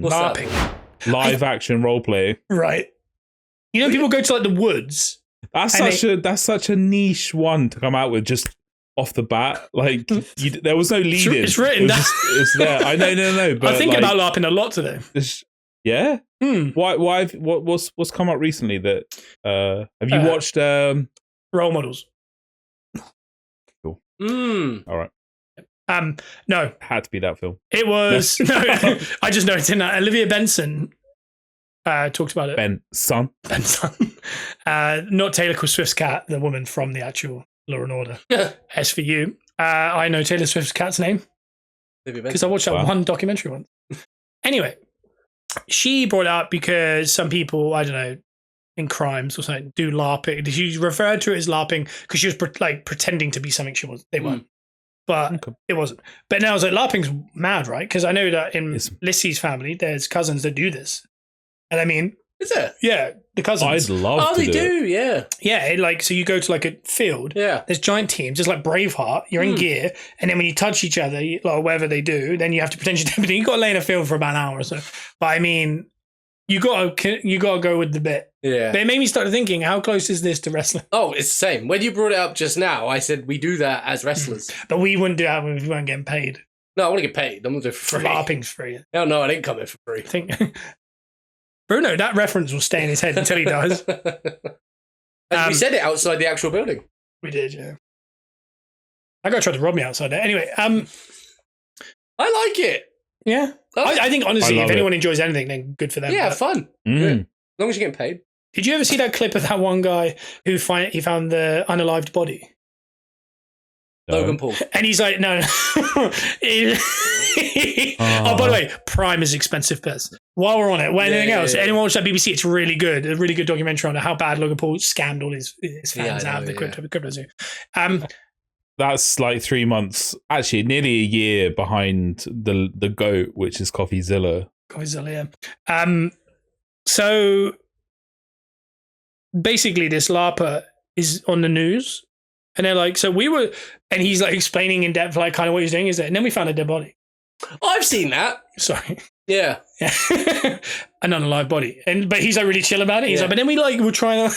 What's that? Live action role play. Right. People go to like the woods. That's such a niche one to come out with just off the bat. Like there was no lead in. It's written. It's there. I know. No. But I think about LARPing a lot today. Yeah. Why? What's come up recently? That have you watched? Role Models. Cool. All right. No. Had to be that film. It was no. I just noticed in that Olivia Benson. Talked about it. Benson. Not Taylor Swift's cat, the woman from the actual Law and Order. As for you, I know Taylor Swift's cat's name because I watched that one documentary once. Anyway, she brought it up because some people, I don't know, in crimes or something, do LARPing. She referred to it as LARPing because she was pretending to be something she was. They weren't. But it wasn't. But now I was like, LARPing's mad, right? Because I know that in Lissy's family, there's cousins that do this. And I mean, is it? Yeah, the cousins. I'd love to. They do, yeah. Yeah, so you go to like a field. Yeah. There's giant teams, just like Braveheart. You're in gear, and then when you touch each other, or whatever they do, then you have to pretend you're everything. You got to lay in a field for about an hour or so. But I mean, you got to go with the bit. Yeah. But it made me start thinking, how close is this to wrestling? Oh, it's the same. When you brought it up just now, I said we do that as wrestlers, but we wouldn't do that when we weren't getting paid. No, I want to get paid. I'm going to do it for free. LARPing's free. Hell no, I didn't come here for free. I think. Bruno, that reference will stay in his head until he dies. We said it outside the actual building. We did, yeah. That guy tried to rob me outside there. Anyway, I like it. Yeah. I think, honestly, if anyone enjoys anything, then good for them. Yeah, fun. Good. As long as you're getting paid. Did you ever see that clip of that one guy who he found the unalived body? Logan Paul. And he's like, no. Oh, by the way, Prime is expensive piss. While we're on it, anything else? Anyone watch that BBC? It's really good. A really good documentary on how bad Logan Paul scammed all his fans out of the crypto zoo. that's like 3 months, actually nearly a year behind the GOAT, which is CoffeeZilla. CoffeeZilla, yeah. So basically, this LARPer is on the news, and they're like, and he's like explaining in depth, like kind of what he's doing is that, and then we found a dead body. I've seen that. Sorry. Yeah. An unalive body. But he's like really chill about it. He's like, but then we're trying to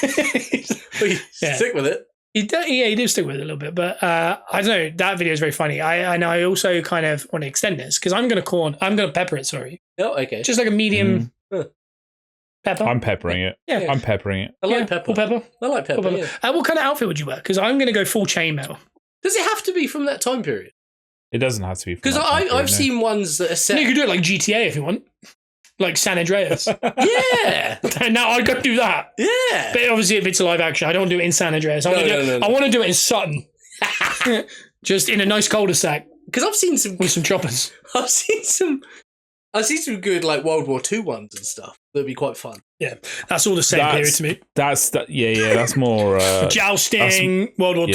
stick with it. He did stick with it a little bit, but I don't know. That video is very funny. I also kind of want to extend this because I'm going to pepper it. Sorry. Oh, okay. Just like a medium pepper. I'm peppering it. Yeah, I'm peppering it. I like pepper. Full pepper. I like pepper. Yeah. What kind of outfit would you wear? Because I'm going to go full chainmail. Does it have to be from that time period? It doesn't have to be. Because I've seen ones that are set. You could do it like GTA if you want. Like San Andreas. Yeah. Now I got to do that. Yeah. But obviously, if it's a live action, I don't want to do it in San Andreas. I want to do it in Sutton. Just in a nice cul-de-sac. Because I've seen some. With some choppers. I've seen some good like World War II ones and stuff. That'd be quite fun. Yeah. That's all the same period to me. Yeah, that's more. Jousting, World War II,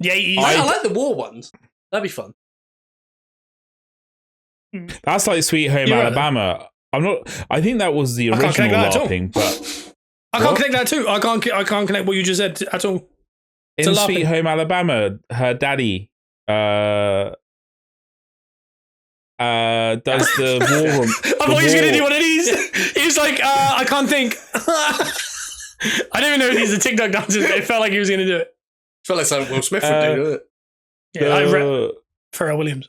the 80s. I like the war ones. That'd be fun. That's like Sweet Home Alabama. I think that was the original LARPing, but I can't connect that too. I can't connect what you just said at all. In Sweet Home Alabama, her daddy does the war room. I thought he was going to do one of these. He was like, I can't think. I don't even know if these are TikTok dances, but it felt like he was going to do it. Felt like something Will Smith would do, doesn't it? Yeah, Pharrell Williams.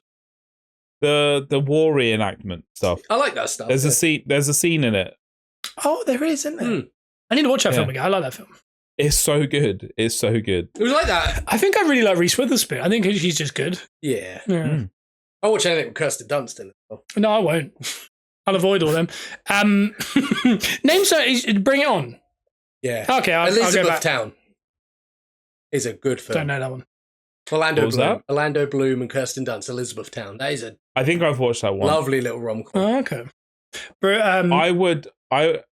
The war reenactment stuff. I like that stuff. There's a scene in it. Oh, there is, isn't there? I need to watch that film again. I like that film. It's so good. It's so good. It was like that. I think I really like Reese Witherspoon. I think she's just good. Yeah. I'll watch anything with Kirsten Dunst in it. No, I won't. I'll avoid all them. Bring It On. Yeah. Okay, I'll go back. Town is a good film. Don't know that one. Orlando Bloom and Kirsten Dunst, Elizabethtown. That is I think I've watched that one. Lovely little rom-com. Oh, okay. But,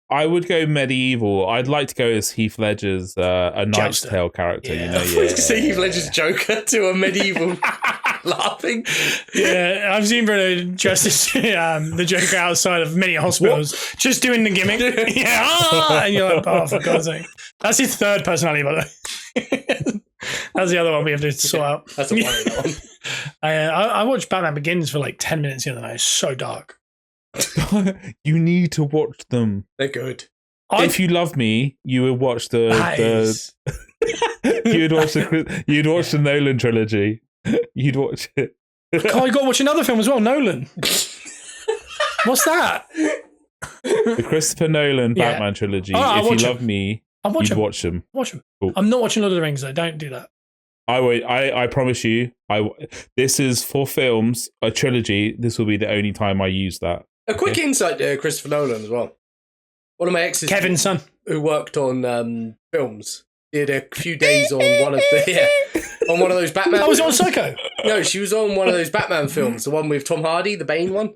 I would go medieval. I'd like to go as Heath Ledger's A Knight's Tale character. Yeah. You know, see Heath Ledger's Joker to a medieval laughing. Yeah, I've seen Bruno dressed as the Joker outside of many hospitals, just doing the gimmick. And you're like, oh, for God's sake. That's his third personality, by the way. That's the other one we have to sort out. That's a worry, that one. I watched Batman Begins for like 10 minutes the other night. It's so dark. You need to watch them. They're good. If you love me, you would watch you'd watch the Nolan trilogy. You'd watch it. Oh, you got to watch another film as well, Nolan. What's that? The Christopher Nolan Batman trilogy. If you love me, you'd watch them. Watch them. Cool. I'm not watching Lord of the Rings though. Don't do that. I promise you. This is for films, a trilogy. This will be the only time I use that. A quick insight there, Christopher Nolan as well. One of my exes, Kevin's son, who worked on films, did a few days on one of those Batman. I was on Psycho. No, she was on one of those Batman films, the one with Tom Hardy, the Bane one.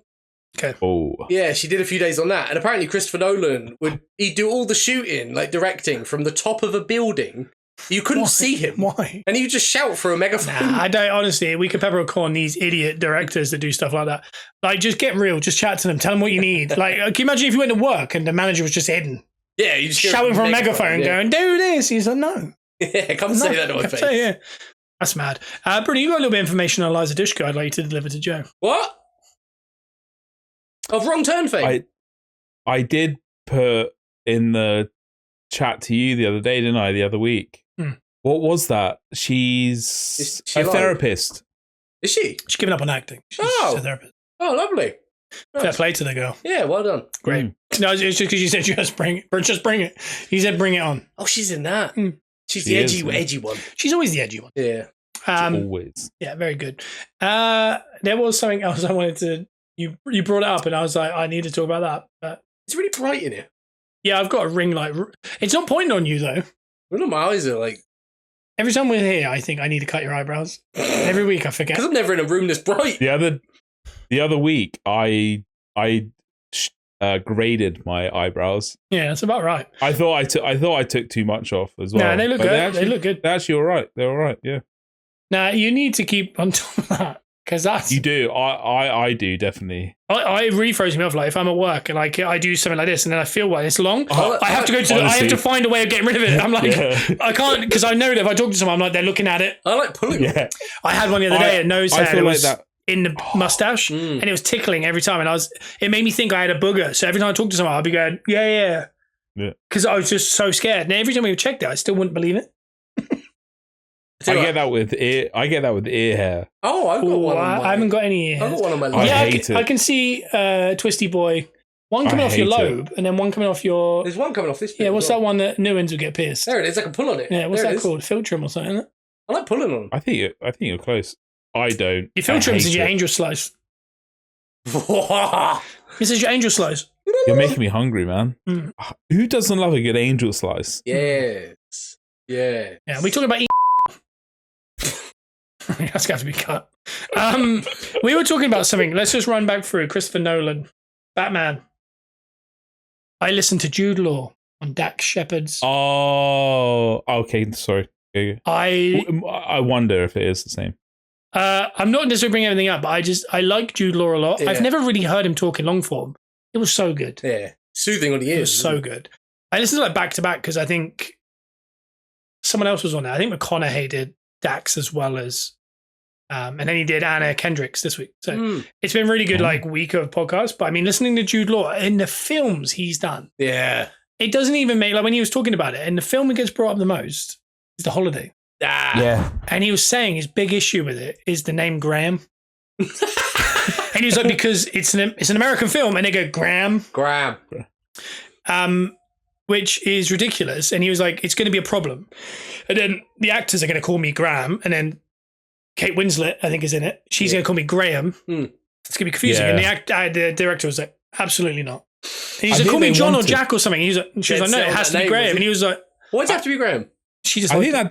Okay. Oh. Yeah, she did a few days on that, and apparently Christopher Nolan he'd do all the shooting, like directing, from the top of a building. You couldn't see him. Why? And he would just shout for a megaphone. I don't, honestly, we could peppercorn these idiot directors that do stuff like that. Like, just get real. Just chat to them. Tell them what you need. Like, can you imagine if you went to work and the manager was just hidden? Yeah, you just shouting from a megaphone going, do this. He's like, no. Yeah, come say that to my face. Yeah. That's mad. Bruno, you got a little bit of information on Eliza Dushku I'd like you to deliver to Joe. What? Of Wrong Turn fame? I did put in the chat to you the other day, didn't I? The other week. What was that? She's a therapist. Is she? She's given up on acting. She's a therapist. Oh, lovely. Fair play to the girl. Yeah, well done. Great. No, it's just because you said just bring it. You said bring it on. Oh, she's in that. She's the edgy one. She's always the edgy one. Yeah. Always. Yeah, very good. There was something else I wanted to... You brought it up and I was like, I need to talk about that. It's really bright in here. Yeah, I've got a ring light. It's not pointing on you, though. Well, my eyes are like... Every time we're here, I think I need to cut your eyebrows. Every week I forget. Because I'm never in a room this bright. The other week, I graded my eyebrows. Yeah, that's about right. I thought I took too much off as well. No, they look good. They look good. They're actually all right. They're all right. Yeah. Now, you need to keep on top of that because that's... You do. I do, definitely. I really throws me off. Like, if I'm at work and like I do something like this and then I feel like it's long, I have to go to I have to find a way of getting rid of it. I'm like, I can't, because I know that if I talk to someone, I'm like, they're looking at it. I like pulling it. I had one the other day at nose hair. It was like that. in the mustache and it was tickling every time. And it made me think I had a booger. So every time I talked to someone, I'd be going, yeah. Because I was just so scared. And every time we checked it, I still wouldn't believe it. I get that with ear hair. Oh, I've got one. I haven't got any ear hairs. I've got one on my lip. Yeah, I hate it. I can see Twisty Boy. One coming off your lobe and then one coming off your... There's one coming off this bit. Yeah, what's that one that new ones would get pierced? There it is. I can pull on it. Yeah, what's that called? Filtrum or something, isn't it? I like pulling on them. I think you're close. I don't. Your Filtrums is your angel slice. This is your angel slice. You're making me hungry, man. Who doesn't love a good angel slice? Yes. Yeah. Yeah, we talking about That's got to be cut. We were talking about something. Let's just run back through. Christopher Nolan, Batman. I listened to Jude Law on Dax Shepard's. Oh, okay. Sorry. I wonder if it is the same. I'm not necessarily bringing everything up, but I like Jude Law a lot. Yeah. I've never really heard him talk in long form. It was so good. Yeah. Soothing on the ears. It was so good. I listened to like back to back because I think someone else was on there. I think McConaughey did Dax as well as, and then he did Anna Kendricks this week. So it's been really good, like week of podcasts. But I mean, listening to Jude Law in the films he's done, it doesn't even make, like when he was talking about it, and the film that gets brought up the most is The Holiday. Yeah, and he was saying his big issue with it is the name Graham. And he was like, because it's an American film, and they go Graham, which is ridiculous. And he was like, it's going to be a problem. And then the actors are going to call me Graham, and then Kate Winslet, I think, is in it. She's going to call me Graham. It's going to be confusing. Yeah. And the director was like, absolutely not. And he's like, call me John or Jack or something. She was like, no, it has to be Graham. And he was like, why does it have to be Graham? I think that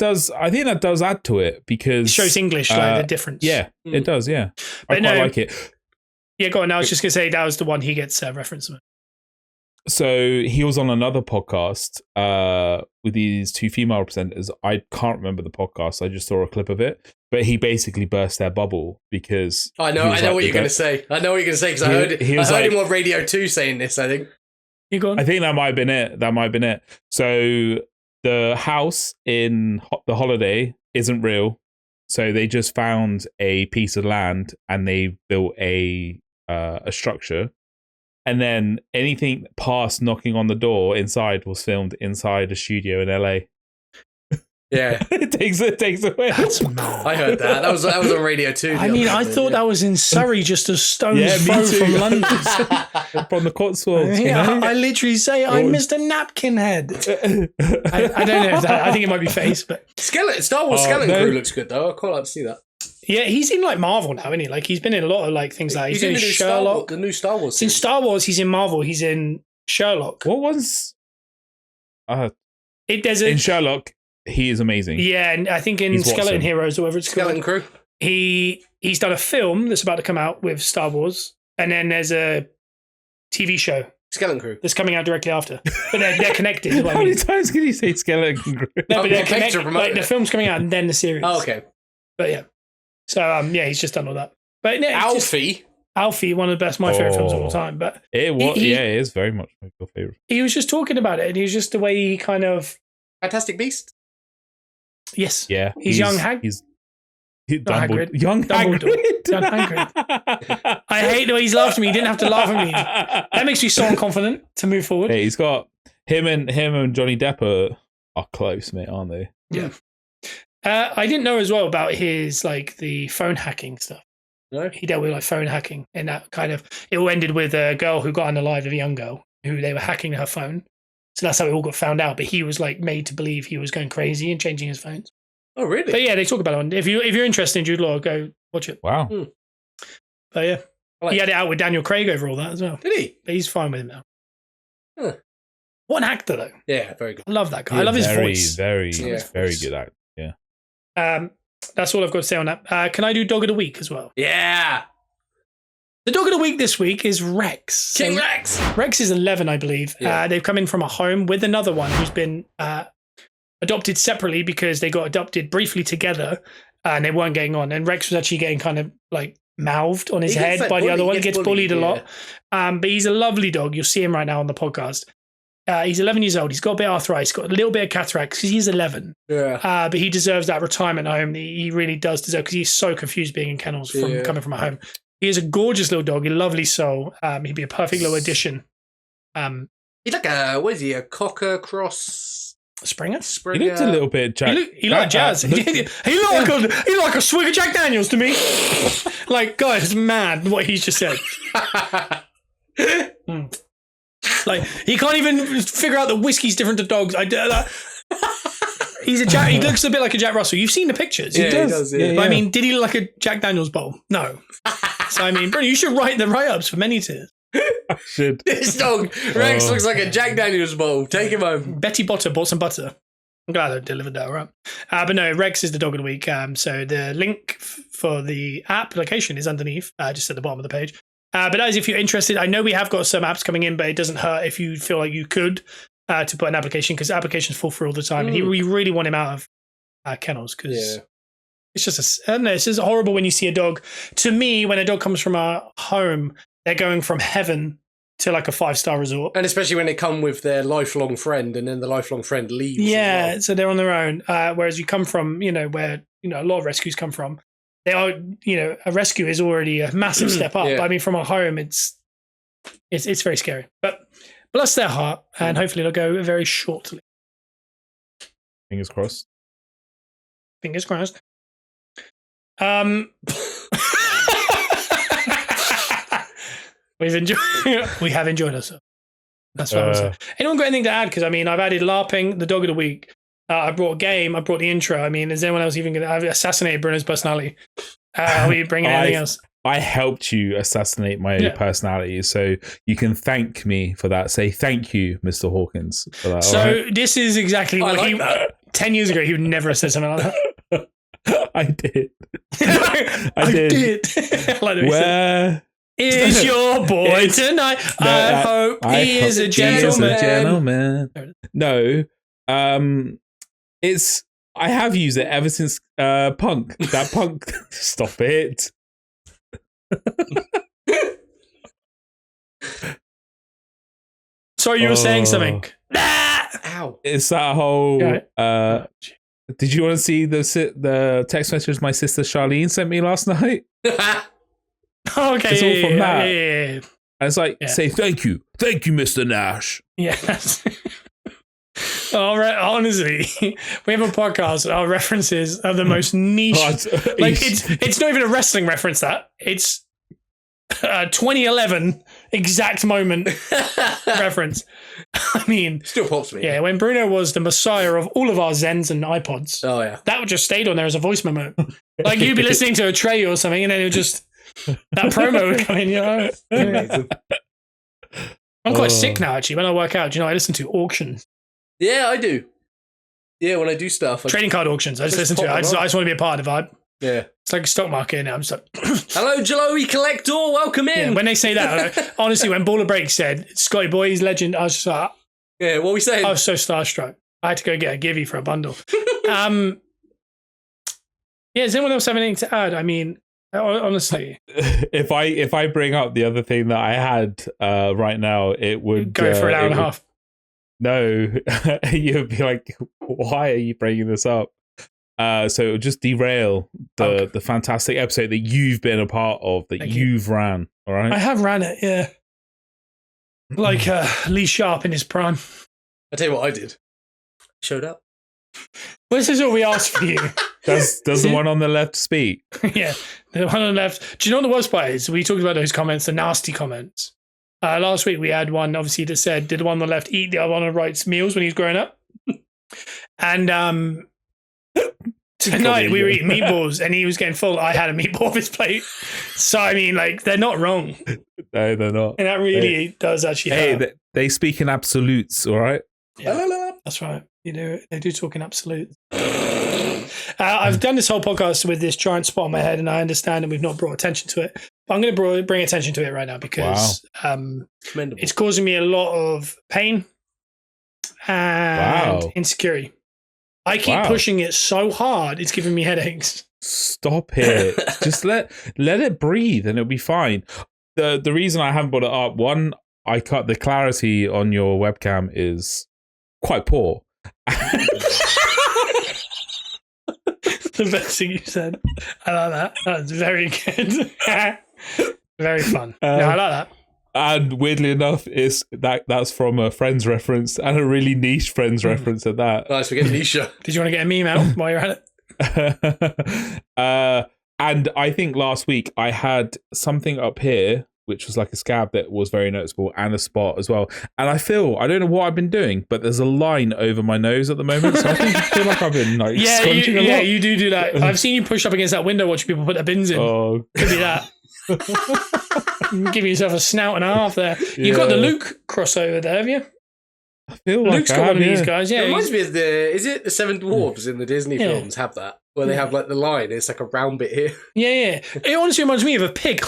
does add to it because it shows English like the difference. Yeah, it does. Yeah, I quite like it. Yeah, go on. I was just gonna say that was the one he gets reference with. So he was on another podcast with these two female presenters. I can't remember the podcast. I just saw a clip of it, but he basically burst their bubble because I know what you're gonna say. I know what you're gonna say because I heard him on Radio 2 saying this. I think. You go on. I think that might have been it. So the house in The Holiday isn't real. So they just found a piece of land and they built a structure. And then anything past knocking on the door inside was filmed inside a studio in LA. Yeah. it takes away. That's mad. I heard that. That was on Radio 2. I mean, I thought that was in Surrey, just a stone's throw from London. From the Cotswolds. I literally say, I missed a napkin head. I don't know if that, I think it might be face, but. Star Wars Skeleton Crew looks good, though. I'd quite like to see that. Yeah, he's in like Marvel now, isn't he? Like he's been in a lot of like things like he's in Sherlock. The new Star Wars. Since Star Wars, he's in Marvel. He's in Sherlock. What was? In Sherlock, he is amazing. Yeah, and I think in Skeleton Heroes or whatever it's called, Skeleton Crew. He's done a film that's about to come out with Star Wars, and then there's a TV show. Skeleton Crew. That's coming out directly after. But they're connected. Is what How many times can you say Skeleton Crew? No, but they're connected. Like, the film's coming out and then the series. Oh, okay. But yeah. So, he's just done all that. But yeah, Alfie, one of the best, my favourite films of all time. But it is very much my favourite. He was just talking about it, and he was just the way he kind of... Fantastic Beast? Yes. Yeah. He's young Hagrid. Young Hagrid. Young Hagrid. I hate the way he's laughed at me. He didn't have to laugh at me. That makes me so unconfident to move forward. Hey, he's got... Him and Johnny Depp are close, mate, aren't they? Yeah. I didn't know as well about his, like, the phone hacking stuff. No? He dealt with, like, phone hacking, and that kind of... It all ended with a girl who got unalive of a young girl, who they were hacking her phone. So that's how it all got found out, but he was, like, made to believe he was going crazy and changing his phones. Oh, really? But yeah, they talk about it. If you're interested in Jude Law, go watch it. Wow. But yeah. He had it out with Daniel Craig over all that as well. Did he? But he's fine with him now. Huh. What an actor, though. Yeah, very good. I love that guy. I love his voice. Very good actor. Yeah. That's all I've got to say on that. Can I do Dog of the Week as well? Yeah. The Dog of the Week this week is Rex. King Rex. Rex is 11, I believe. Yeah. They've come in from a home with another one who's been adopted separately because they got adopted briefly together. and they weren't getting on. And Rex was actually getting kind of like mouthed on his head by the other one. He gets bullied a lot. But he's a lovely dog. You'll see him right now on the podcast. He's 11 years old. He's got a bit of arthritis, got a little bit of cataracts because he's 11. Yeah. But he deserves that retirement home. He really does deserve, because he's so confused being in kennels from coming from a home. He is a gorgeous little dog, a lovely soul. He'd be a perfect little addition. He's like a cocker cross Springer? He looked a little bit Jack. He looked like jazz. He looked like a swig of Jack Daniels to me. Like, guys, it's mad what he's just said. Like, he can't even figure out that whiskey's different to dogs. He's a Jack. He looks a bit like a Jack Russell. You've seen the pictures. Yeah, he does. Yeah. But, I mean, did he look like a Jack Daniels bowl? No. So, I mean, Bruno, you should write the write-ups for many tiers. I should. This dog, Rex, looks like a Jack Daniels bowl. Take him home. Betty Botter bought some butter. I'm glad I delivered that, right? But no, Rex is the dog of the week. So the link for the application is underneath, just at the bottom of the page. But as if you're interested, I know we have got some apps coming in, but it doesn't hurt if you feel like you could to put an application, because applications fall through all the time. And we really want him out of kennels, because it's just, I don't know, it's just horrible when you see a dog. To me, when a dog comes from a home, they're going from heaven to like a 5-star resort. And especially when they come with their lifelong friend and then the lifelong friend leaves. Yeah, so they're on their own. Whereas you come from, where, a lot of rescues come from, they are, a rescue is already a massive step up. I mean, from a home, it's very scary. But bless their heart, and hopefully it'll go very shortly. Fingers crossed. Fingers crossed. We have enjoyed ourselves. That's what I was saying. Anyone got anything to add? Because, I mean, I've added Larping, the dog of the week. I brought a game. I brought the intro. I mean, is anyone else even going to... I've assassinated Bruno's personality. Are we bringing anything else? I helped you assassinate my personality, so you can thank me for that. Say thank you, Mr. Hawkins, for that. So this is exactly what he... 10 years ago, he would never have said something like that. I did. I did. Where... is your boy tonight? I hope he is a gentleman. No, it's. I have used it ever since Punk. That Punk. Stop it. Sorry, you were saying something. Ow! It's that whole. Did you want to see the text message my sister Charlene sent me last night? Okay, it's all from that. Yeah. And it's like, say thank you, Mr. Nash. Yes. All right. Honestly, we have a podcast. Our references are the most niche. Like it's not even a wrestling reference. That it's 2011 exact moment reference. I mean, still pops me. Yeah, when Bruno was the messiah of all of our Zens and iPods. Oh yeah, that would just stayed on there as a voice memo. Like you'd be listening to a tray or something, and then it would just. That promo would come in, I'm quite sick now, actually. When I work out, I listen to auctions. Yeah, I do. Yeah, when I do stuff. Trading card auctions. I just listen to it. I just want to be a part of the vibe. Yeah. It's like a stock market now. I'm just like... Hello, Jaloi Collector. Welcome in. Yeah, when they say that, honestly, when Baller Break said, Scotty Boy, he's legend, I was just like... Yeah, what are we saying? I was so starstruck. I had to go get a givey for a bundle. Does anyone else have anything to add? I mean... Honestly, if I bring up the other thing that I had right now, it would go for an hour and a half. No, you'd be like, "Why are you bringing this up?" So it would just derail the fantastic episode that you've been a part of, that you've ran. All right, I have ran it, yeah. Like Lee Sharp in his prime. I tell you what, I did. Showed up. Well, this is what we asked for you. Does the one on the left speak? Yeah, the one on the left. Do you know what the worst part is? We talked about those comments, the nasty comments. Last week we had one, obviously, that said, did the one on the left eat the other one on the right's meals when he was growing up? And tonight we were eating meatballs and he was getting full. I had a meatball off his plate. So, I mean, like, they're not wrong. No, they're not. And that really does actually hurt. They speak in absolutes, all right? Yeah, that's right. They do talk in absolutes. I've done this whole podcast with this giant spot on my head, and I understand that we've not brought attention to it. But I'm going to bring attention to it right now because it's causing me a lot of pain and insecurity. I keep pushing it so hard, it's giving me headaches. Stop it. Just let it breathe and it'll be fine. The reason I haven't brought it up, one, the clarity on your webcam is quite poor. The best thing you said. I like that. That's very good. Very fun. I like that. And weirdly enough, that's from a Friends reference and a really niche Friends reference at that. Nice, we get niche. Did you want to get a meme out while you're at it? And I think last week I had something up here, which was like a scab that was very noticeable, and a spot as well. And I don't know what I've been doing, but there's a line over my nose at the moment. So I feel like I've been like scrunching a lot. Yeah, you do that. I've seen you push up against that window watching people put their bins in. Oh. Could be that. Give yourself a snout and a half there. You've got the Luke crossover there, have you? I feel like Luke's got one of these guys. Yeah, it reminds me of the Seven Dwarfs in the Disney films have that, where they have like the line. It's like a round bit here. Yeah. It honestly reminds me of a pig.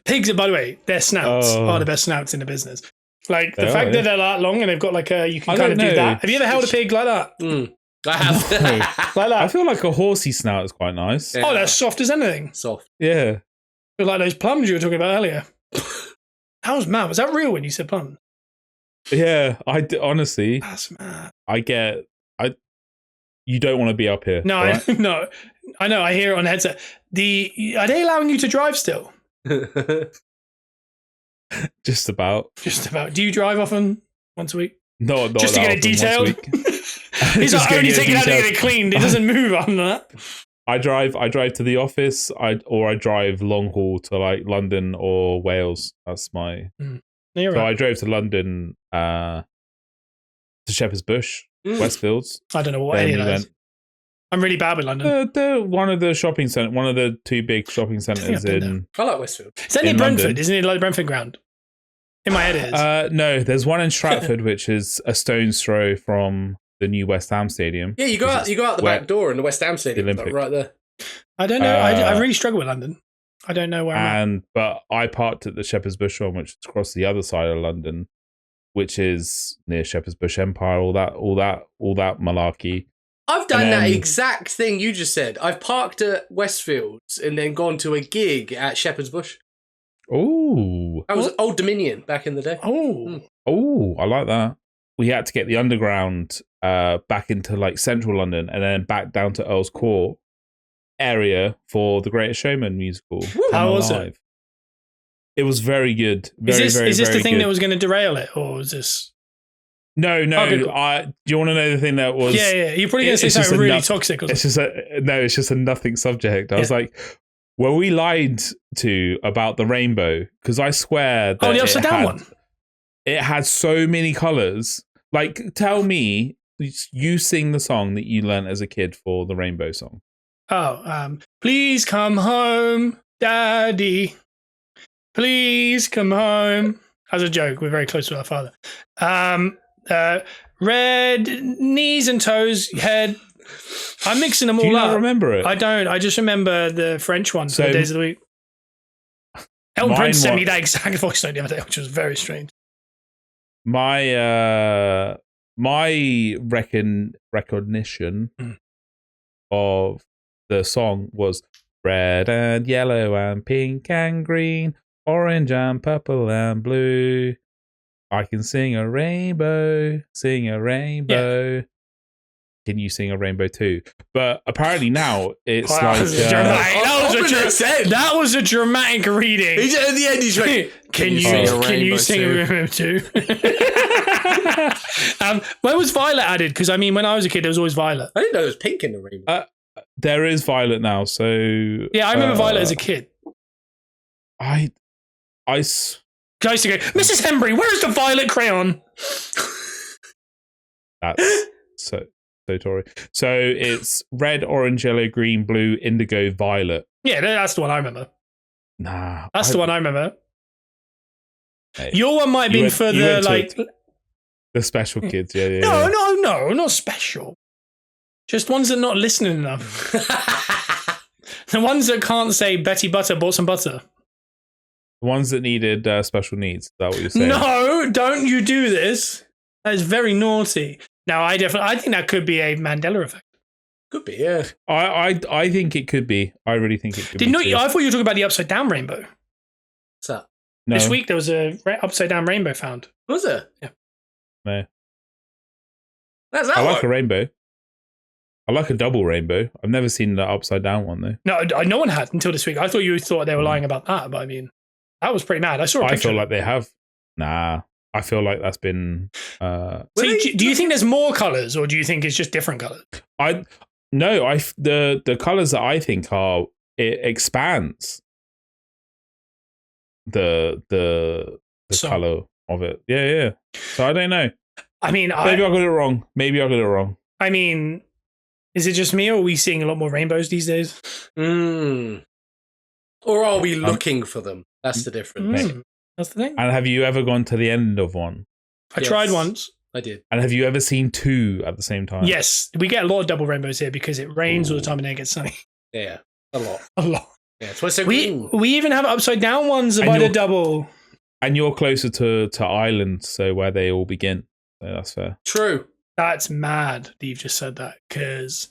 Pigs, by the way, their snouts are the best snouts in the business. Like the fact that they're that long and they've got like you can kind of do that. Have you ever held a pig like that? I have. Like that. I feel like a horsey snout is quite nice. Yeah. Oh, that's soft as anything. Soft. Yeah. But like those plums you were talking about earlier. That was mad. Was that real when you said plum? Yeah, honestly. That's mad. You don't want to be up here. No, right? No. I know. I hear it on the headset. Are they allowing you to drive still? Just about. Do you drive often? Once a week? No, just to get it detailed. He's not only taking out to get it cleaned. It doesn't move on that. I drive to the office. I drive long haul to like London or Wales. That's my. Right. I drove to London, to Shepherd's Bush, Westfields. I don't know what any of those. I'm really bad with London. One of the two big shopping centres in. I like Westfield. Is that near Brentford? London. Isn't it like Brentford ground? In my head, it is. No, there's one in Stratford, which is a stone's throw from the new West Ham Stadium. Yeah, you go out the back door in the West Ham Stadium, like right there. I don't know. I really struggle with London. I don't know where I'm at. But I parked at the Shepherd's Bush one, which is across the other side of London, which is near Shepherd's Bush Empire, all that malarkey. I've done that exact thing you just said. I've parked at Westfields and then gone to a gig at Shepherd's Bush. Oh, that was Old Dominion back in the day. Oh, I like that. We had to get the underground back into like central London and then back down to Earl's Court area for the Greatest Showman musical. How was it? It was very good. Is this the thing that was going to derail it, or was this? No. Do you want to know the thing that was? Yeah. You're probably going to say something really toxic. It's just a nothing subject. I was like, were we lied to about the rainbow? Because I swear that the upside down one. It had so many colours. Like, tell me, you sing the song that you learned as a kid for the rainbow song. Please come home, Daddy. Please come home. As a joke, we're very close to our father. Red knees and toes, head. I'm mixing them all up. Do you not remember it? I don't. I just remember the French one for the days of the week. Elton Prince sent me that exact voice note the other day, which was very strange. My recognition of the song was red and yellow and pink and green, orange and purple and blue. I can sing a rainbow, sing a rainbow. Yeah. Can you sing a rainbow too? But apparently now it's like that was a dramatic reading. At the end, he's like, "Can you sing a rainbow too?" Where was Violet added? Because I mean, when I was a kid, there was always Violet. I didn't know there was pink in the rainbow. There is Violet now. So yeah, I remember Violet as a kid. I used to go, Mrs. Hembry, where is the violet crayon? That's so Tory. So it's red, orange, yellow, green, blue, indigo, violet. Yeah, that's the one I remember. Nah. That's the one I remember. Hey, your one might have been for the special kids, yeah. No, not special. Just ones that are not listening enough. The ones that can't say Betty Butter bought some butter. The ones that needed special needs. Is that what you're saying? No, don't you do this. That is very naughty. Now, I think that could be a Mandela effect. Could be, yeah. I think it could be. I really think it could be. I thought you were talking about the upside down rainbow. What's that? No. This week there was a upside down rainbow found. Was there? Yeah. No. That's that I one. like a rainbow. I like a double rainbow. I've never seen the upside down one though. No one had until this week. I thought you thought they were lying about that, but I mean, that was pretty mad. I saw a picture. I feel like they have. Nah. I feel like that's been. So do you think there's more colours, or do you think it's just different colours? The colours that I think are, it expands the colour of it. Yeah. So I don't know. I mean, maybe I got it wrong. I mean, is it just me, or are we seeing a lot more rainbows these days? Or are we looking for them? That's the difference. That's the thing. And have you ever gone to the end of one? I tried once. I did. And have you ever seen two at the same time? Yes. We get a lot of double rainbows here because it rains all the time and then it gets sunny. Yeah. A lot. Yeah. It's what's so we even have upside down ones by the double. And you're closer to Ireland, so where they all begin. So that's fair. True. That's mad that you've just said that, because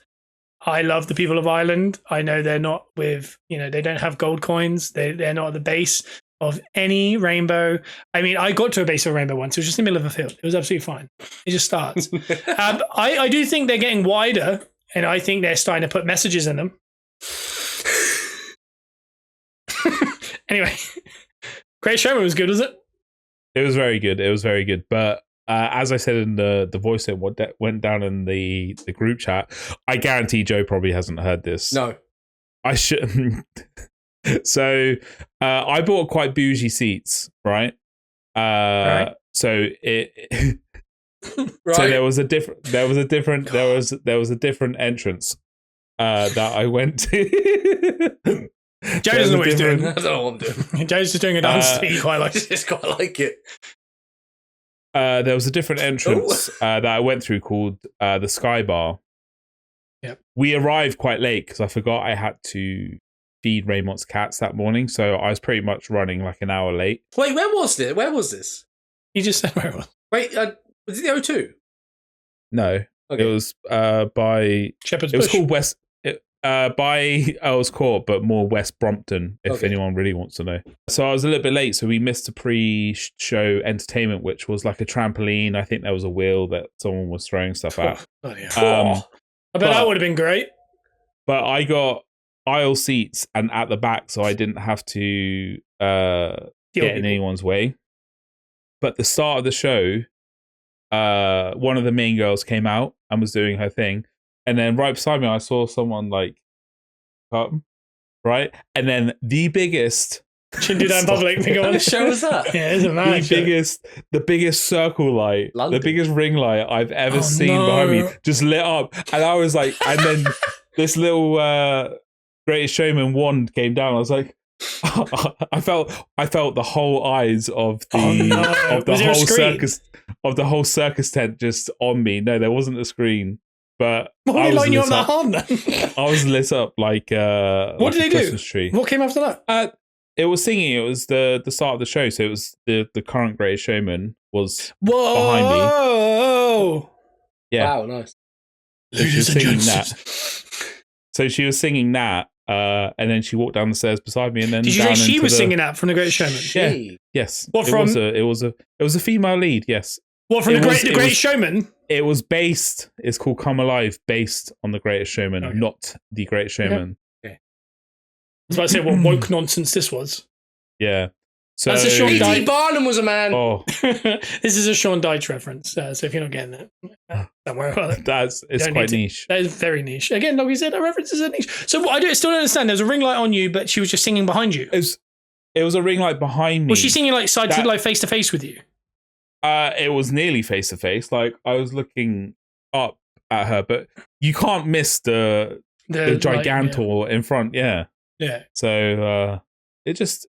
I love the people of Ireland. I know they're not with, they don't have gold coins. They're not at the base of any rainbow. I mean, I got to a base of a rainbow once. It was just in the middle of a field. It was absolutely fine. It just starts. I do think they're getting wider, and I think they're starting to put messages in them. Anyway, Great Showman was good, was it? It was very good. But as I said in the voice that went down in the group chat, I guarantee Joe probably hasn't heard this. No. I should. So I bought quite bougie seats, right? Right. So it. Right. So there was a different entrance that I went to. Joe doesn't know what he's doing. I don't know what I'm doing. Joe's just doing a dance. He quite likes Just quite like it. There was a different entrance that I went through called the Sky Bar. Yep. We arrived quite late because I forgot I had to feed Raymont's cats that morning, so I was pretty much running like an hour late. Wait, where was this? He just said where it was. Wait, was it the O2? No, Okay. it was by Shepherd's It was Bush. called West. By Earl's Court, but more West Brompton, if Okay. anyone really wants to know. So I was a little bit late, so we missed a pre-show entertainment, which was like a trampoline. I think there was a wheel that someone was throwing stuff at. Oh, yeah. I bet that would have been great. But I got aisle seats and at the back, so I didn't have to get in anyone's way. But the start of the show, one of the main girls came out and was doing her thing. And then right beside me, I saw someone like come, right? And then the biggest... Shouldn't do that in public. What show was that? Yeah, it's a mad show. The biggest circle light, London. the biggest ring light I've ever seen behind me just lit up. And I was like, and then this little Greatest Showman wand came down. I was like, I felt the whole eyes of the whole circus tent just on me. No, there wasn't a screen. But what were you lighting you on that hard then? I was lit up like what did they Christmas do? Tree. What came after that? It was singing. It was the start of the show. So it was the current Greatest Showman was behind me. Whoa! Yeah. Wow, nice. So she was singing that. So she was singing that, and then she walked down the stairs beside me, and then did you say she was singing that from the Greatest Showman? Yeah. Yes. What from? It was a female lead. Yes. What from the Greatest Showman? It was based. It's called Come Alive, based on the Greatest Showman, not the Greatest Showman. Okay. I was about to say what woke nonsense this was. Yeah. So that's a Sean P.T. Barnum was a man. Oh, this is a Sean Dyche reference. So if you're not getting it, don't worry about it. It's quite niche. That is very niche. Again, like we said, that reference is a niche. So what still don't understand. There's a ring light on you, but she was just singing behind you. It was a ring light behind me. Was she singing like face to face with you? It was nearly face to face. Like I was looking up at her, but you can't miss the Gigantor in front. Yeah. Yeah. So I just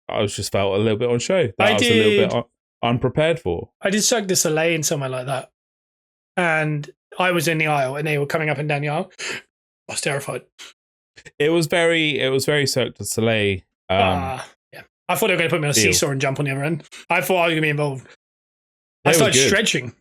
felt a little bit on show. That I was a little bit unprepared for. I did Cirque du Soleil in somewhere like that, and I was in the aisle, and they were coming up and down the aisle. I was terrified. It was very Cirque du Soleil. Yeah. I thought they were going to put me on a seesaw and jump on the other end. I thought I was going to be involved. I started stretching.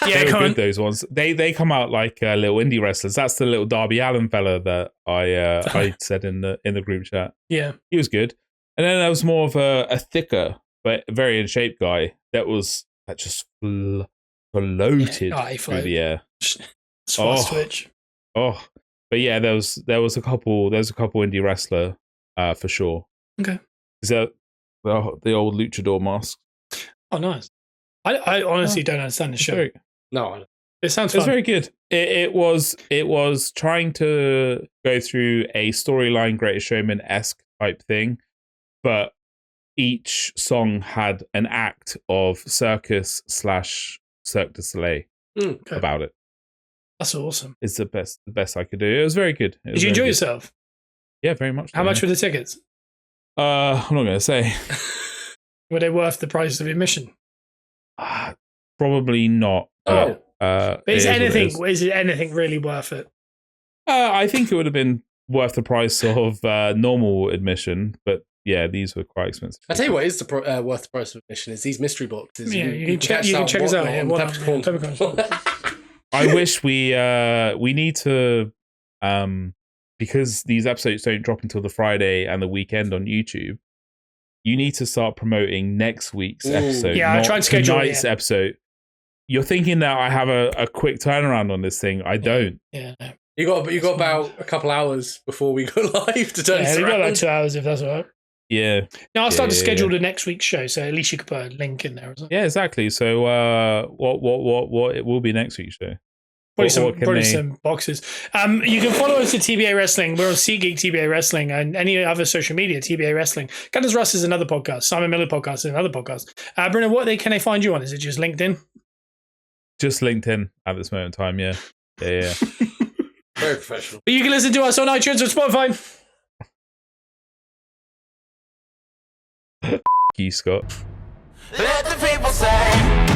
they were good, those ones. They come out like little indie wrestlers. That's the little Darby Allin fella that I said in the group chat. Yeah, he was good. And then there was more of a thicker but very in shape guy that just floated through the air. Twitch. Oh, but yeah, there was a couple indie wrestler for sure. Okay, is that the old luchador mask? Oh, nice. I honestly don't understand the show. No, it sounds fun. It's very good. It was trying to go through a storyline Greatest Showman-esque type thing, but each song had an act of Cirque du Soleil about it. That's awesome. It's the best I could do. It was very good. Did you enjoy yourself? Yeah, very much. How much were the tickets? I'm not going to say. Were they worth the price of admission? Probably not. But is it anything really worth it? I think it would have been worth the price of normal admission, but yeah, these were quite expensive. I tell you what is worth the price of admission is these mystery boxes. Yeah, you can check us out. Peppercorns. I wish we need to because these episodes don't drop until the Friday and the weekend on YouTube. You need to start promoting next week's episode. Yeah, I tried to schedule tonight's episode. You're thinking that I have a quick turnaround on this thing. I don't. Yeah. No. You got about a couple hours before we go live to turn this around. Yeah, we got like 2 hours if that's all right. Yeah. No, I'll start to schedule the next week's show, so at least you could put a link in there or something. Yeah, exactly. So what it will be next week's show? Probably some boxes. You can follow us at TBA Wrestling. We're on SeatGeek TBA Wrestling and any other social media, TBA Wrestling. Gunners Russ is another podcast. Simon Miller podcast is another podcast. Bruno, what can they find you on? Is it just LinkedIn? Just LinkedIn at this moment in time, yeah. Yeah. Very professional. But you can listen to us on iTunes or Spotify. You, Scott. Let the people say